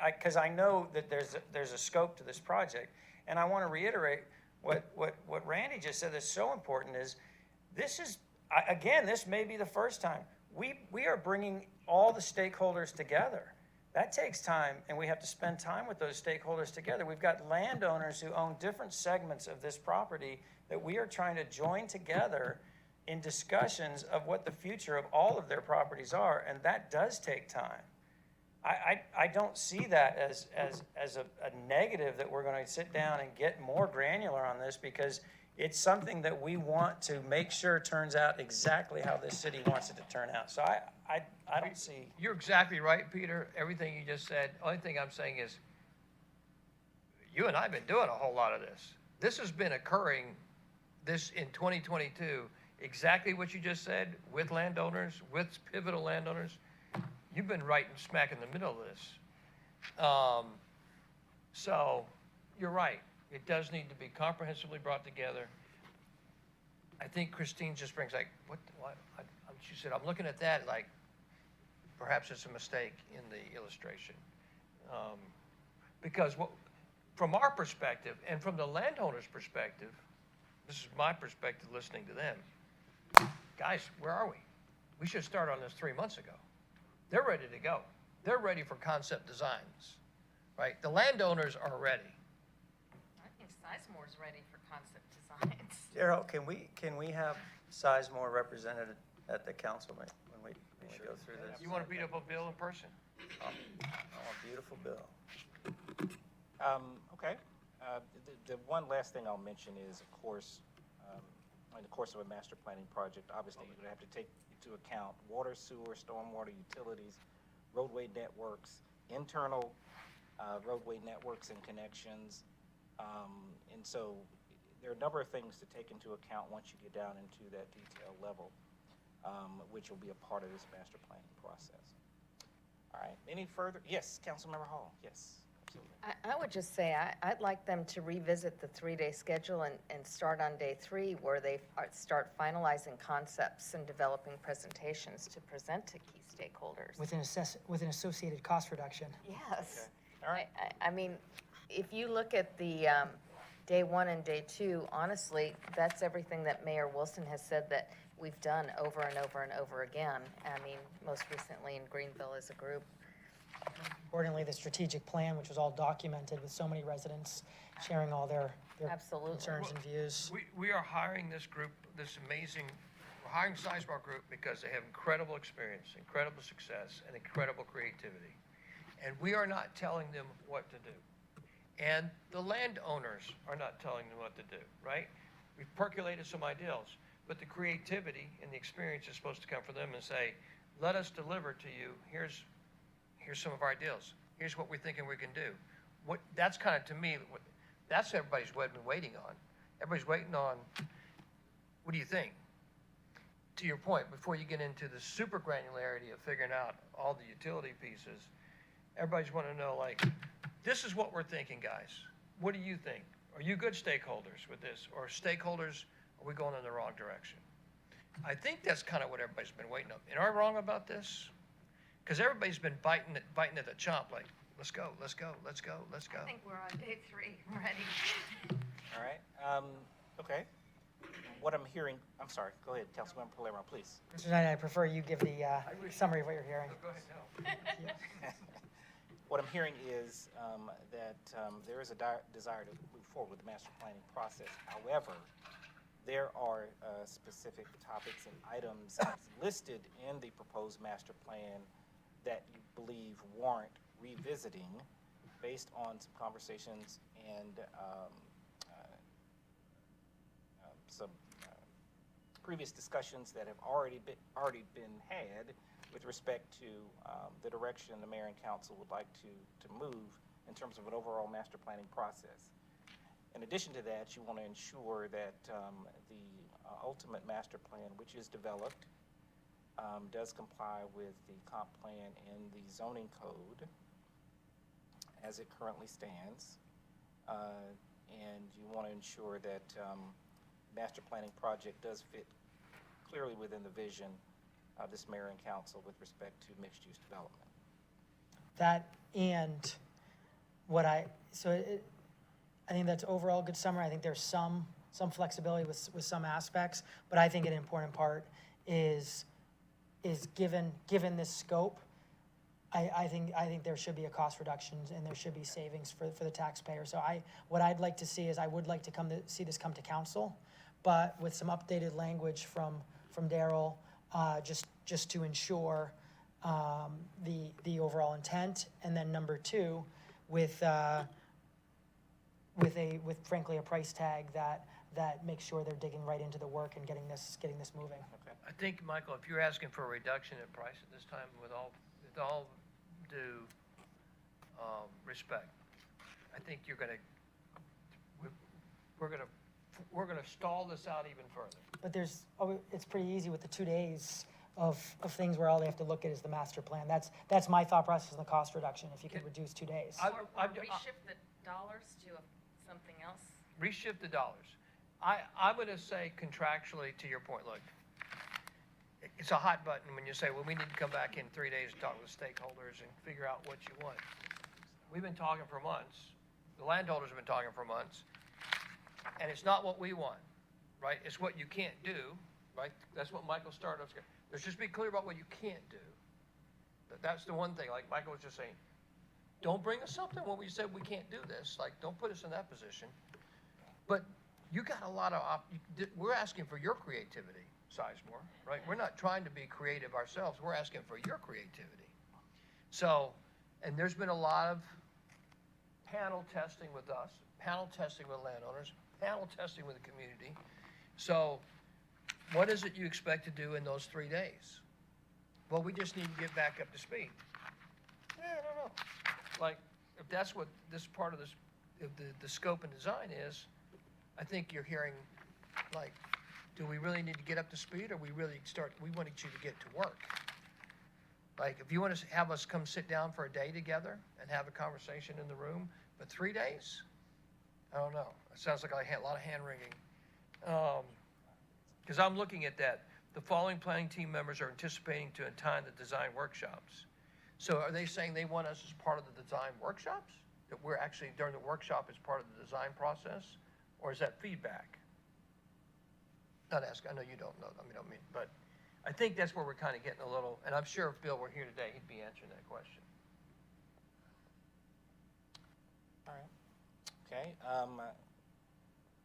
Because I know that there's a scope to this project. And I want to reiterate what Randy just said that's so important is, this is, again, this may be the first time. We are bringing all the stakeholders together. That takes time, and we have to spend time with those stakeholders together. We've got landowners who own different segments of this property that we are trying to join together in discussions of what the future of all of their properties are, and that does take time. I don't see that as a negative that we're going to sit down and get more granular on this, because it's something that we want to make sure turns out exactly how this city wants it to turn out. So I don't see. You're exactly right, Peter, everything you just said. Only thing I'm saying is, you and I have been doing a whole lot of this. This has been occurring this in 2022, exactly what you just said, with landowners, with pivotal landowners. You've been right smack in the middle of this. So you're right. It does need to be comprehensively brought together. I think Christine just brings like, what, she said, I'm looking at that like, perhaps it's a mistake in the illustration. Because from our perspective and from the landowner's perspective, this is my perspective listening to them. Guys, where are we? We should start on this 3 months ago. They're ready to go. They're ready for concept designs, right? The landowners are ready. I think Sizemore's ready for concept designs. Daryl, can we have Sizemore represented at the council meeting when we go through this? You want to beat up a bill in person? Oh, a beautiful bill. Okay. The one last thing I'll mention is, of course, in the course of a master planning project, obviously you're going to have to take into account water, sewer, stormwater, utilities, roadway networks, internal roadway networks and connections. And so there are a number of things to take into account once you get down into that detail level, which will be a part of this master planning process. All right, any further? Yes, Councilmember Hall, yes. I would just say, I'd like them to revisit the 3-day schedule and start on day 3, where they start finalizing concepts and developing presentations to present to key stakeholders. With an associated cost reduction. Yes. Okay. All right. I mean, if you look at the day 1 and day 2, honestly, that's everything that Mayor Wilson has said that we've done over and over and over again. I mean, most recently in Greenville as a group. Importantly, the strategic plan, which was all documented with so many residents sharing all their Absolutely. concerns and views. We are hiring this group, this amazing, we're hiring Sizemore Group because they have incredible experience, incredible success, and incredible creativity. And we are not telling them what to do. And the landowners are not telling them what to do, right? We've percolated some ideals, but the creativity and the experience is supposed to come from them and say, let us deliver to you, here's some of our ideals. Here's what we're thinking we can do. That's kind of, to me, that's everybody's been waiting on. Everybody's waiting on, what do you think? To your point, before you get into the super granularity of figuring out all the utility pieces, everybody's wanting to know, like, this is what we're thinking, guys. What do you think? Are you good stakeholders with this? Or stakeholders, are we going in the wrong direction? I think that's kind of what everybody's been waiting on. Am I wrong about this? Because everybody's been biting at the chomp, like, let's go, let's go, let's go, let's go. I think we're on day 3 already. All right, okay. What I'm hearing, I'm sorry, go ahead, Councilmember Palermo, please. Mr. Knight, I prefer you give the summary of what you're hearing. Go ahead, no. What I'm hearing is that there is a desire to move forward with the master planning process. However, there are specific topics and items listed in the proposed master plan that you believe warrant revisiting based on some conversations and some previous discussions that have already been had with respect to the direction the mayor and council would like to move in terms of an overall master planning process. In addition to that, you want to ensure that the ultimate master plan, which is developed, does comply with the comp plan and the zoning code as it currently stands. And you want to ensure that master planning project does fit clearly within the vision of this mayor and council with respect to mixed-use development. That and I think that's overall a good summary. I think there's some flexibility with some aspects, but I think an important part is given this scope, I think there should be a cost reduction and there should be savings for the taxpayer. So what I'd like to see is I would like to see this come to council, but with some updated language from Daryl, just to ensure the overall intent. And then number two, with frankly a price tag that makes sure they're digging right into the work and getting this moving. Okay. I think, Michael, if you're asking for a reduction in price at this time, with all due respect, I think we're gonna stall this out even further. But it's pretty easy with the 2 days of things where all they have to look at is the master plan. That's my thought process in the cost reduction, if you could reduce 2 days. Or reshift the dollars to something else? Reshift the dollars. I'm gonna say contractually, to your point, look, it's a hot button when you say, well, we need to come back in 3 days to talk with stakeholders and figure out what you want. We've been talking for months. The landowners have been talking for months. And it's not what we want, right? It's what you can't do, right? That's what Michael started us. Let's just be clear about what you can't do. That's the one thing, like Michael was just saying, don't bring us something when we said we can't do this. Like, don't put us in that position. But you got a lot of, we're asking for your creativity, Sizemore, right? We're not trying to be creative ourselves. We're asking for your creativity. So, and there's been a lot of panel testing with us, panel testing with landowners, panel testing with the community. So what is it you expect to do in those 3 days? Well, we just need to get back up to speed. Yeah, I don't know. Like, if that's what this part of this, if the scope and design is, I think you're hearing, like, do we really need to get up to speed, or we wanted you to get to work? Like, if you want to have us come sit down for a day together and have a conversation in the room, but 3 days? I don't know. It sounds like a lot of hand-wringing. Because I'm looking at that. The following planning team members are anticipating to attend the design workshops. So are they saying they want us as part of the design workshops? That we're actually, during the workshop, as part of the design process? Or is that feedback? Not asking, I know you don't know, but I think that's where we're kind of getting a little, and I'm sure if Bill were here today, he'd be answering that question. All right. Okay.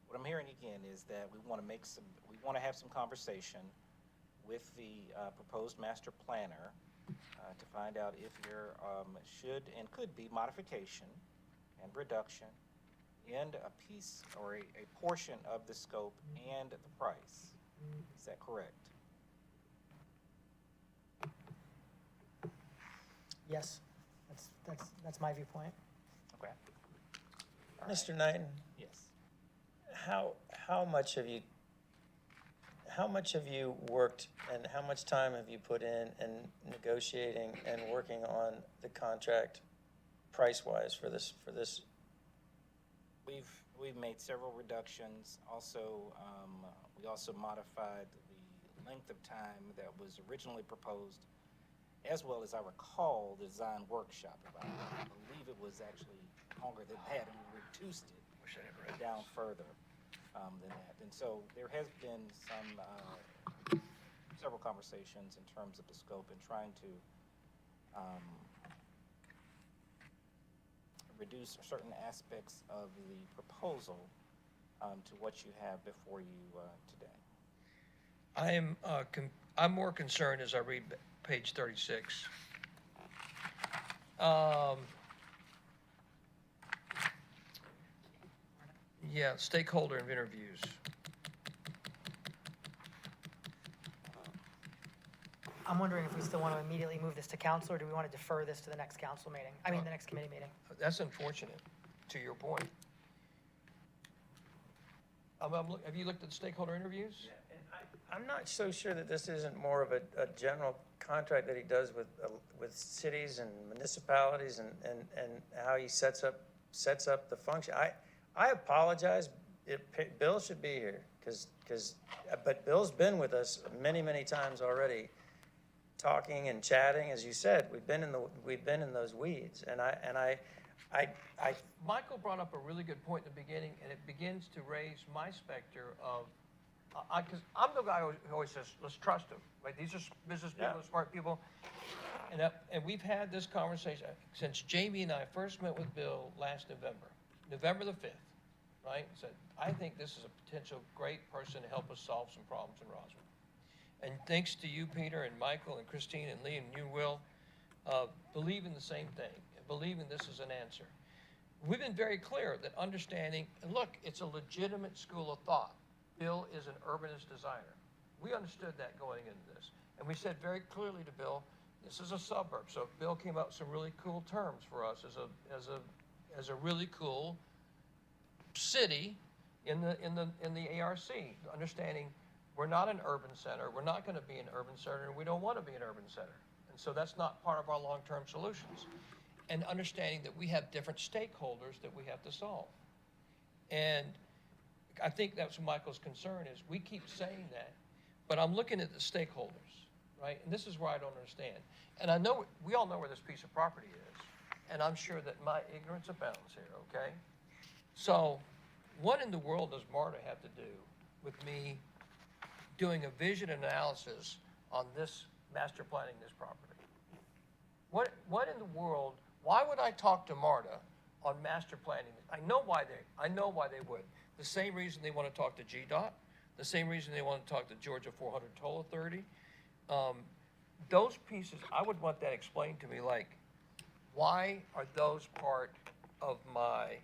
What I'm hearing again is that we want to have some conversation with the proposed master planner to find out if there should and could be modification and reduction in a piece or a portion of the scope and the price. Is that correct? Yes, that's my viewpoint. Okay. Mr. Knighton, Yes. how much have you worked and how much time have you put in negotiating and working on the contract price-wise for this? We've made several reductions. Also, we also modified the length of time that was originally proposed, as well as I recall the design workshop. I believe it was actually longer than that, and we reduced it down further than that. And so there has been several conversations in terms of the scope and trying to reduce certain aspects of the proposal to what you have before you today. I'm more concerned as I read page 36. Yeah, stakeholder interviews. I'm wondering if we still want to immediately move this to council, or do we want to defer this to the next council meeting? I mean, the next committee meeting. That's unfortunate, to your point. Have you looked at stakeholder interviews? Yeah, and I'm not so sure that this isn't more of a general contract that he does with cities and municipalities and how he sets up the function. I apologize Bill should be here, but Bill's been with us many, many times already, talking and chatting, as you said, we've been in those weeds, and I Michael brought up a really good point in the beginning, and it begins to raise my specter of, because I'm the guy who always says, let's trust them, right? These are business people, Yeah. smart people. And we've had this conversation since Jamie and I first met with Bill last November the 5th, right? Said, I think this is a potential great person to help us solve some problems in Roswell. And thanks to you, Peter, and Michael, and Christine, and Lee, and you, Will, believe in the same thing, and believe in this as an answer. We've been very clear that understanding, and look, it's a legitimate school of thought. Bill is an urbanist designer. We understood that going into this. And we said very clearly to Bill, this is a suburb. So Bill came up with some really cool terms for us as a really cool city in the ARC, understanding we're not an urban center, we're not going to be an urban center, and we don't want to be an urban center. And so that's not part of our long-term solutions. And understanding that we have different stakeholders that we have to solve. And I think that's what Michael's concern is. We keep saying that, but I'm looking at the stakeholders, right? And this is where I don't understand. And I know, we all know where this piece of property is, and I'm sure that my ignorance abounds here, okay? So what in the world does MARTA have to do with me doing a vision analysis on this, master planning this property? What in the world, why would I talk to MARTA on master planning? I know why they would. The same reason they want to talk to GDOT, the same reason they want to talk to Georgia 400 Toll Authority. Those pieces, I would want that explained to me, like, why are those part of my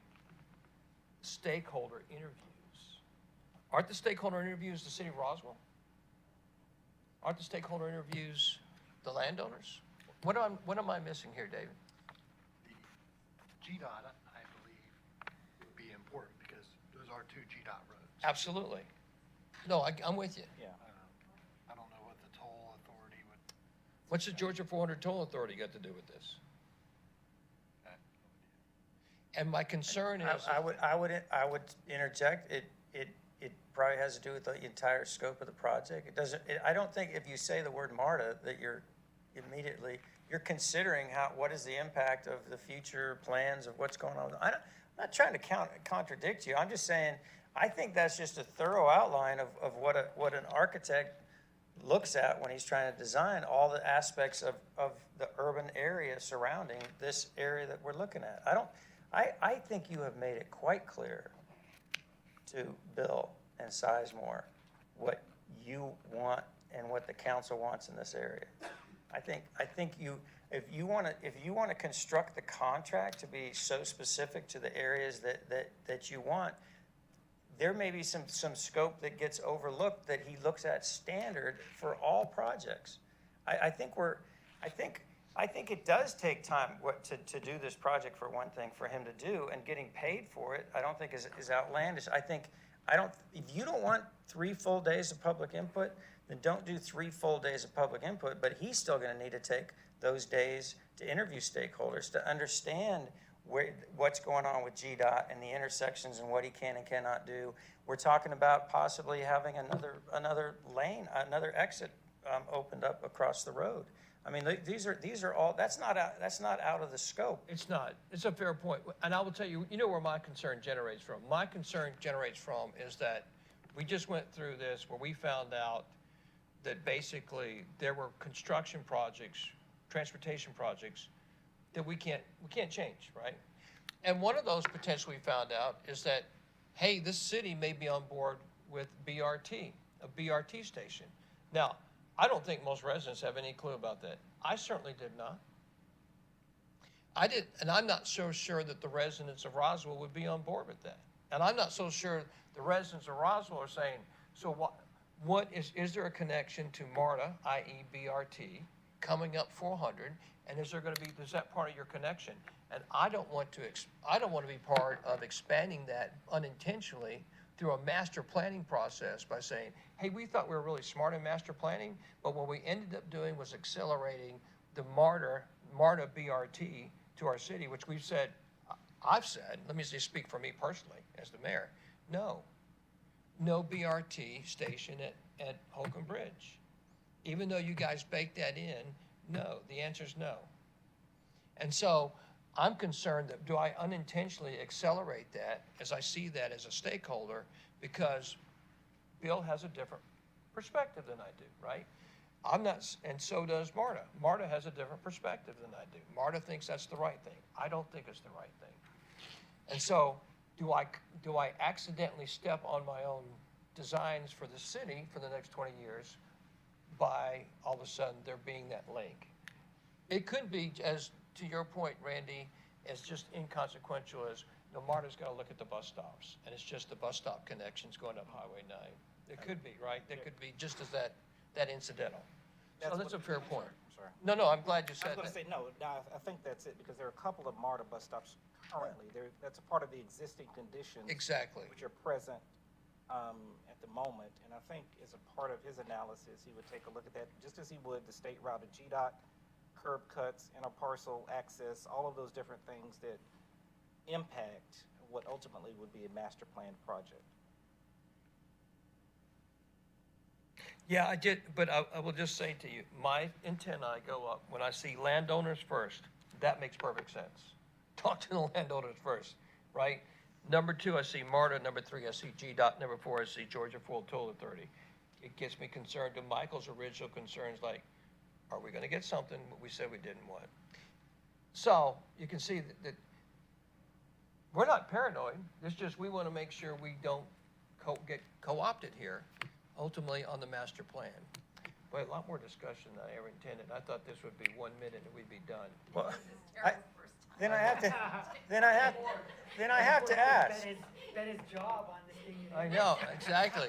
stakeholder interviews? Aren't the stakeholder interviews the city of Roswell? Aren't the stakeholder interviews the landowners? What am I missing here, David? GDOT, I believe, would be important because those are two GDOT roads. Absolutely. No, I'm with you. Yeah. I don't know what the toll authority would. What's the Georgia 400 Toll Authority got to do with this? And my concern is, I would interject, it probably has to do with the entire scope of the project. It doesn't, I don't think if you say the word MARTA that you're considering what is the impact of the future plans of what's going on. I'm not trying to contradict you. I'm just saying, I think that's just a thorough outline of what an architect looks at when he's trying to design all the aspects of the urban area surrounding this area that we're looking at. I think you have made it quite clear to Bill and Sizemore what you want and what the council wants in this area. I think if you want to construct the contract to be so specific to the areas that you want, there may be some scope that gets overlooked that he looks at standard for all projects. I think it does take time to do this project, for one thing, for him to do, and getting paid for it, I don't think is outlandish. If you don't want 3 full days of public input, then don't do 3 full days of public input, but he's still gonna need to take those days to interview stakeholders, to understand what's going on with GDOT and the intersections and what he can and cannot do. We're talking about possibly having another lane, another exit opened up across the road. I mean, these are all, that's not out of the scope. it's not. It's a fair point. And I will tell you, you know where my concern generates from? My concern generates from is that we just went through this where we found out that basically there were construction projects, transportation projects that we can't change, right? And one of those potentially found out is that, hey, this city may be on board with BRT, a BRT station. Now, I don't think most residents have any clue about that. I certainly did not. And I'm not so sure that the residents of Roswell would be on board with that. And I'm not so sure the residents of Roswell are saying, so what is there a connection to MARTA, i.e. BRT, coming up 400, and is that part of your connection? And I don't want to be part of expanding that unintentionally through a master planning process by saying, hey, we thought we were really smart in master planning, but what we ended up doing was accelerating the MARTA BRT to our city, which I've said, let me just speak for me personally as the mayor, no, no BRT station at Holcomb Bridge. Even though you guys baked that in, no, the answer is no. And so I'm concerned that do I unintentionally accelerate that as I see that as a stakeholder because Bill has a different perspective than I do, right? I'm not, and so does Marta. Marta has a different perspective than I do. Marta thinks that's the right thing. I don't think it's the right thing. And so do I accidentally step on my own designs for the city for the next 20 years by all of a sudden there being that link? It could be, as to your point, Randy, as just inconsequential as, you know, Marta's got to look at the bus stops, and it's just the bus stop connections going up Highway 9. It could be, right? That could be just as that incidental. So that's a fair point. I'm sorry. No, I'm glad you I said was that. going to say, no, I think that's it, because there are a couple of MARTA bus stops currently. That's a part of the existing conditions. Exactly. Which are present at the moment. And I think as a part of his analysis, he would take a look at that, just as he would the state route of GDOT, curb cuts, interparcel access, all of those different things that impact what ultimately would be a master plan project. Yeah, I did, but I will just say to you, my antennae go up when I see landowners first. That makes perfect sense. Talk to the landowners first, right? Number 2, I see MARTA. Number 3, I see GDOT. Number 4, I see Georgia Full Toll Authority. It gets me concerned to Michael's original concerns, like, are we gonna get something we said we didn't want? So you can see that we're not paranoid. It's just we want to make sure we don't get co-opted here, ultimately on the master plan. Boy, a lot more discussion than I ever intended. I thought this would be 1 minute and we'd be done. Well, then I have to ask. Bet his job on this thing. I know, exactly.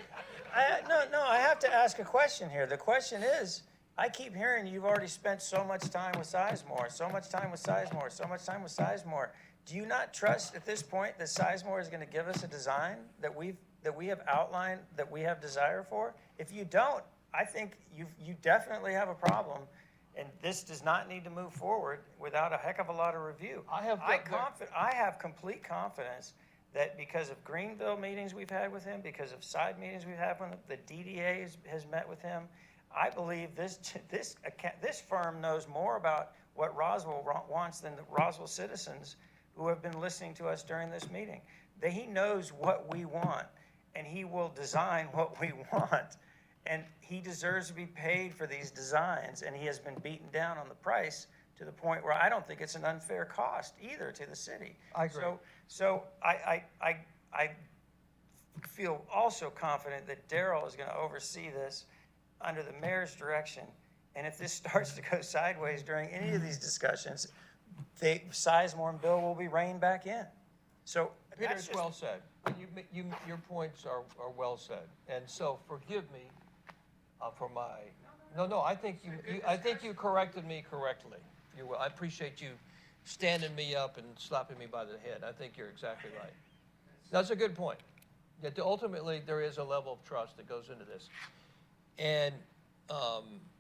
I have to ask a question here. The question is, I keep hearing you've already spent so much time with Sizemore, so much time with Sizemore, so much time with Sizemore. Do you not trust at this point that Sizemore is going to give us a design that we have outlined, that we have desire for? If you don't, I think you definitely have a problem, and this does not need to move forward without a heck of a lot of review. I have complete confidence that because of Greenville meetings we've had with him, because of side meetings we've had with him, the DDA has met with him. I believe this firm knows more about what Roswell wants than the Roswell citizens who have been listening to us during this meeting. He knows what we want, and he will design what we want. And he deserves to be paid for these designs, and he has been beaten down on the price to the point where I don't think it's an unfair cost either to the city. I agree. So I feel also confident that Darrell is going to oversee this under the mayor's direction. And if this starts to go sideways during any of these discussions, Sizemore and Bill will be reined back in. So Peter, that's it's just- well said. Your points are well said. And so forgive me for my, no, I think you corrected me correctly. I appreciate you standing me up and slapping me by the head. I think you're exactly right. That's a good point. That ultimately there is a level of trust that goes into this. And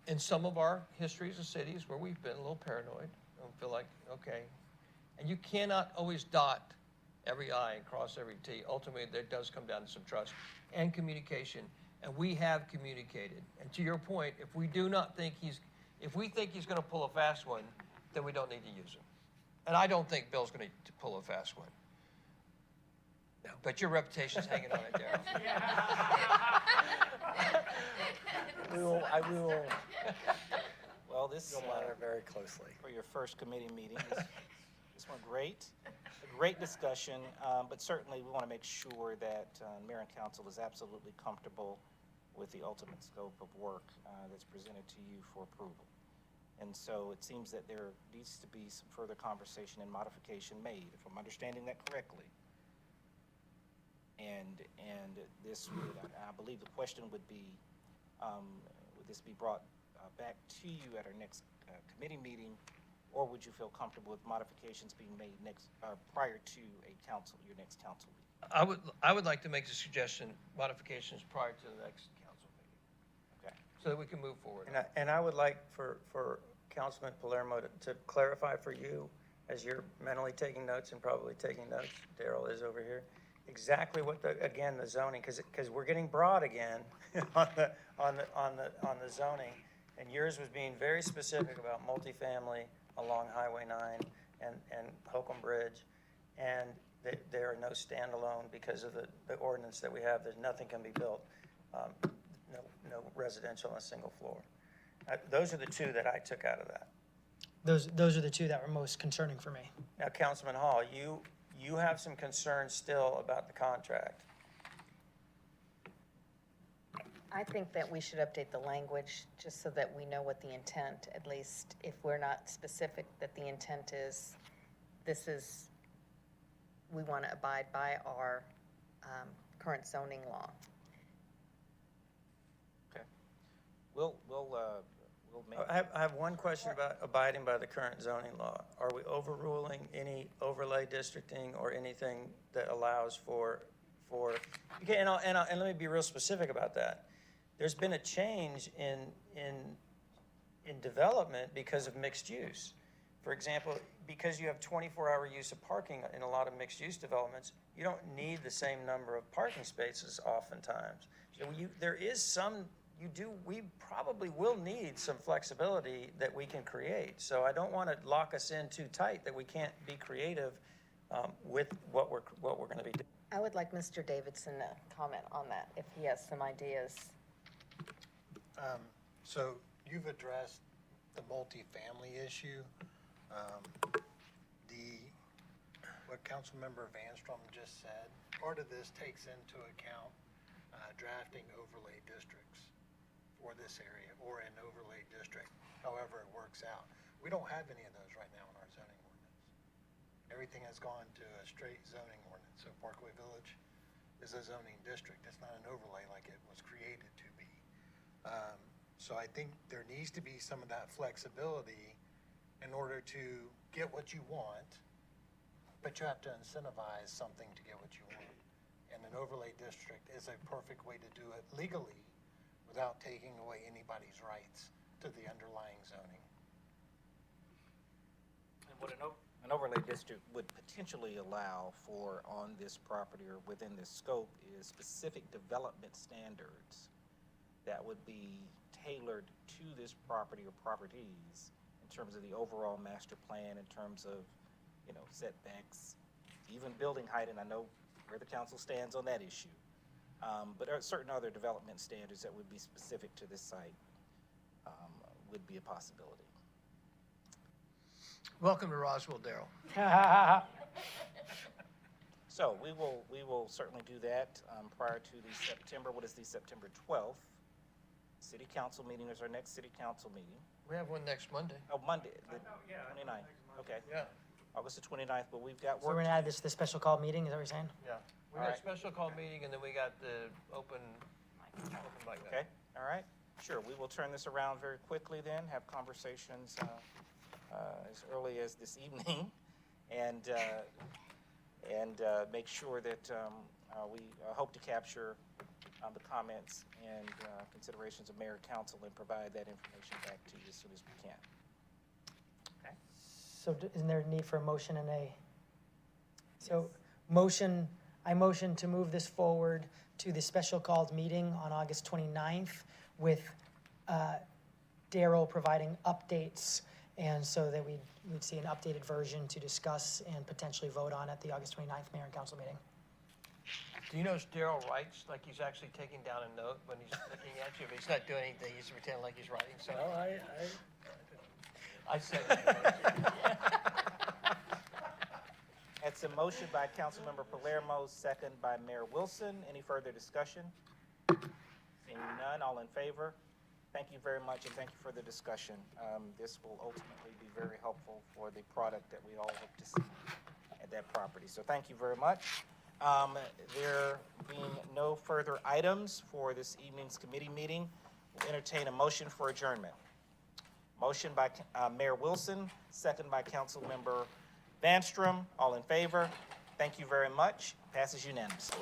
in some of our histories of cities where we've been a little paranoid, I feel like, okay. And you cannot always dot every I and cross every T. Ultimately, there does come down to some trust and communication. And we have communicated. And to your point, if we think he's going to pull a fast one, then we don't need to use him. And I don't think Bill's going to pull a fast one. No, but your reputation's hanging on it, Darrell. I will Well, this monitor very closely. for your first committee meeting. This went great, a great discussion, but certainly we want to make sure that mayor and council is absolutely comfortable with the ultimate scope of work that's presented to you for approval. And so it seems that there needs to be some further conversation and modification made, if I'm understanding that correctly. And this would, I believe the question would be, would this be brought back to you at our next committee meeting, or would you feel comfortable with modifications being made prior to your next council meeting? I would like to make the suggestion, modifications prior to the next council meeting. Okay. So that we can move forward. And I would like for Councilman Palermo to clarify for you, as you're mentally taking notes and probably taking notes, Darrell is over here, exactly what again, the zoning, because we're getting broad again on the zoning. And yours was being very specific about multifamily along Highway 9 and Holcomb Bridge. And there are no standalone because of the ordinance that we have. There's nothing can be built, no residential on a single floor. Those are the two that I took out of that. Those are the two that were most concerning for me. Now, Councilman Hall, you have some concerns still about the contract. I think that we should update the language just so that we know what the intent, at least if we're not specific, that the intent is, we want to abide by our current zoning law. Okay. We'll make. I have one question about abiding by the current zoning law. Are we overruling any overlay districting or anything that allows for, okay, and let me be real specific about that. There's been a change in development because of mixed use. For example, because you have 24-hour use of parking in a lot of mixed-use developments, you don't need the same number of parking spaces oftentimes. So we probably will need some flexibility that we can create. So I don't want to lock us in too tight that we can't be creative with what we're going to be doing. I would like Mr. Davidson to comment on that, if he has some ideas. So you've addressed the multifamily issue. What Councilmember Vanstrom just said, part of this takes into account drafting overlay districts for this area or an overlay district, however it works out. We don't have any of those right now in our zoning ordinance. Everything has gone to a straight zoning ordinance. So Parkway Village is a zoning district. It's not an overlay like it was created to be. So I think there needs to be some of that flexibility in order to get what you want, but you have to incentivize something to get what you want. And an overlay district is a perfect way to do it legally without taking away anybody's rights to the underlying zoning. And what an overlay district would potentially allow for on this property or within this scope is specific development standards that would be tailored to this property or properties in terms of the overall master plan, in terms of, setbacks, even building height, and I know where the council stands on that issue. But there are certain other development standards that would be specific to this site would be a possibility. Welcome to Roswell, Daryl. So we will certainly do that prior to the September 12th city council meeting. Is our next city council meeting? We have one next Monday. Oh, Monday, the 29th. Okay. Yeah. August the 29th, but we've got So work. we're gonna add this to the special call meeting, is that what you're saying? Yeah. We All got a right. special call meeting, and then we got the open mic. Okay, all right. Sure, we will turn this around very quickly then, have conversations as early as this evening, and make sure that we hope to capture the comments and considerations of mayor and council and provide that information back to you as soon as we can. Okay. So isn't there a need for a motion and I motion to move this forward to the special called meeting on August 29th with Daryl providing updates, and so that we'd see an updated version to discuss and potentially vote on at the August 29th mayor and council meeting. Do you know Daryl writes like he's actually taking down a note when he's looking at you, but he's not doing anything, he's pretending like he's writing something? I said It's a motion by Councilmember Palermo, second by Mayor Wilson. Any further discussion? Seeing none, all in favor? Thank you very much, and thank you for the discussion. This will ultimately be very helpful for the product that we all hope to see at that property. So thank you very much. There being no further items for this evening's committee meeting, we'll entertain a motion for adjournment. Motion by Mayor Wilson, second by Councilmember Vanstrom. All in favor? Thank you very much. Passes unanimously.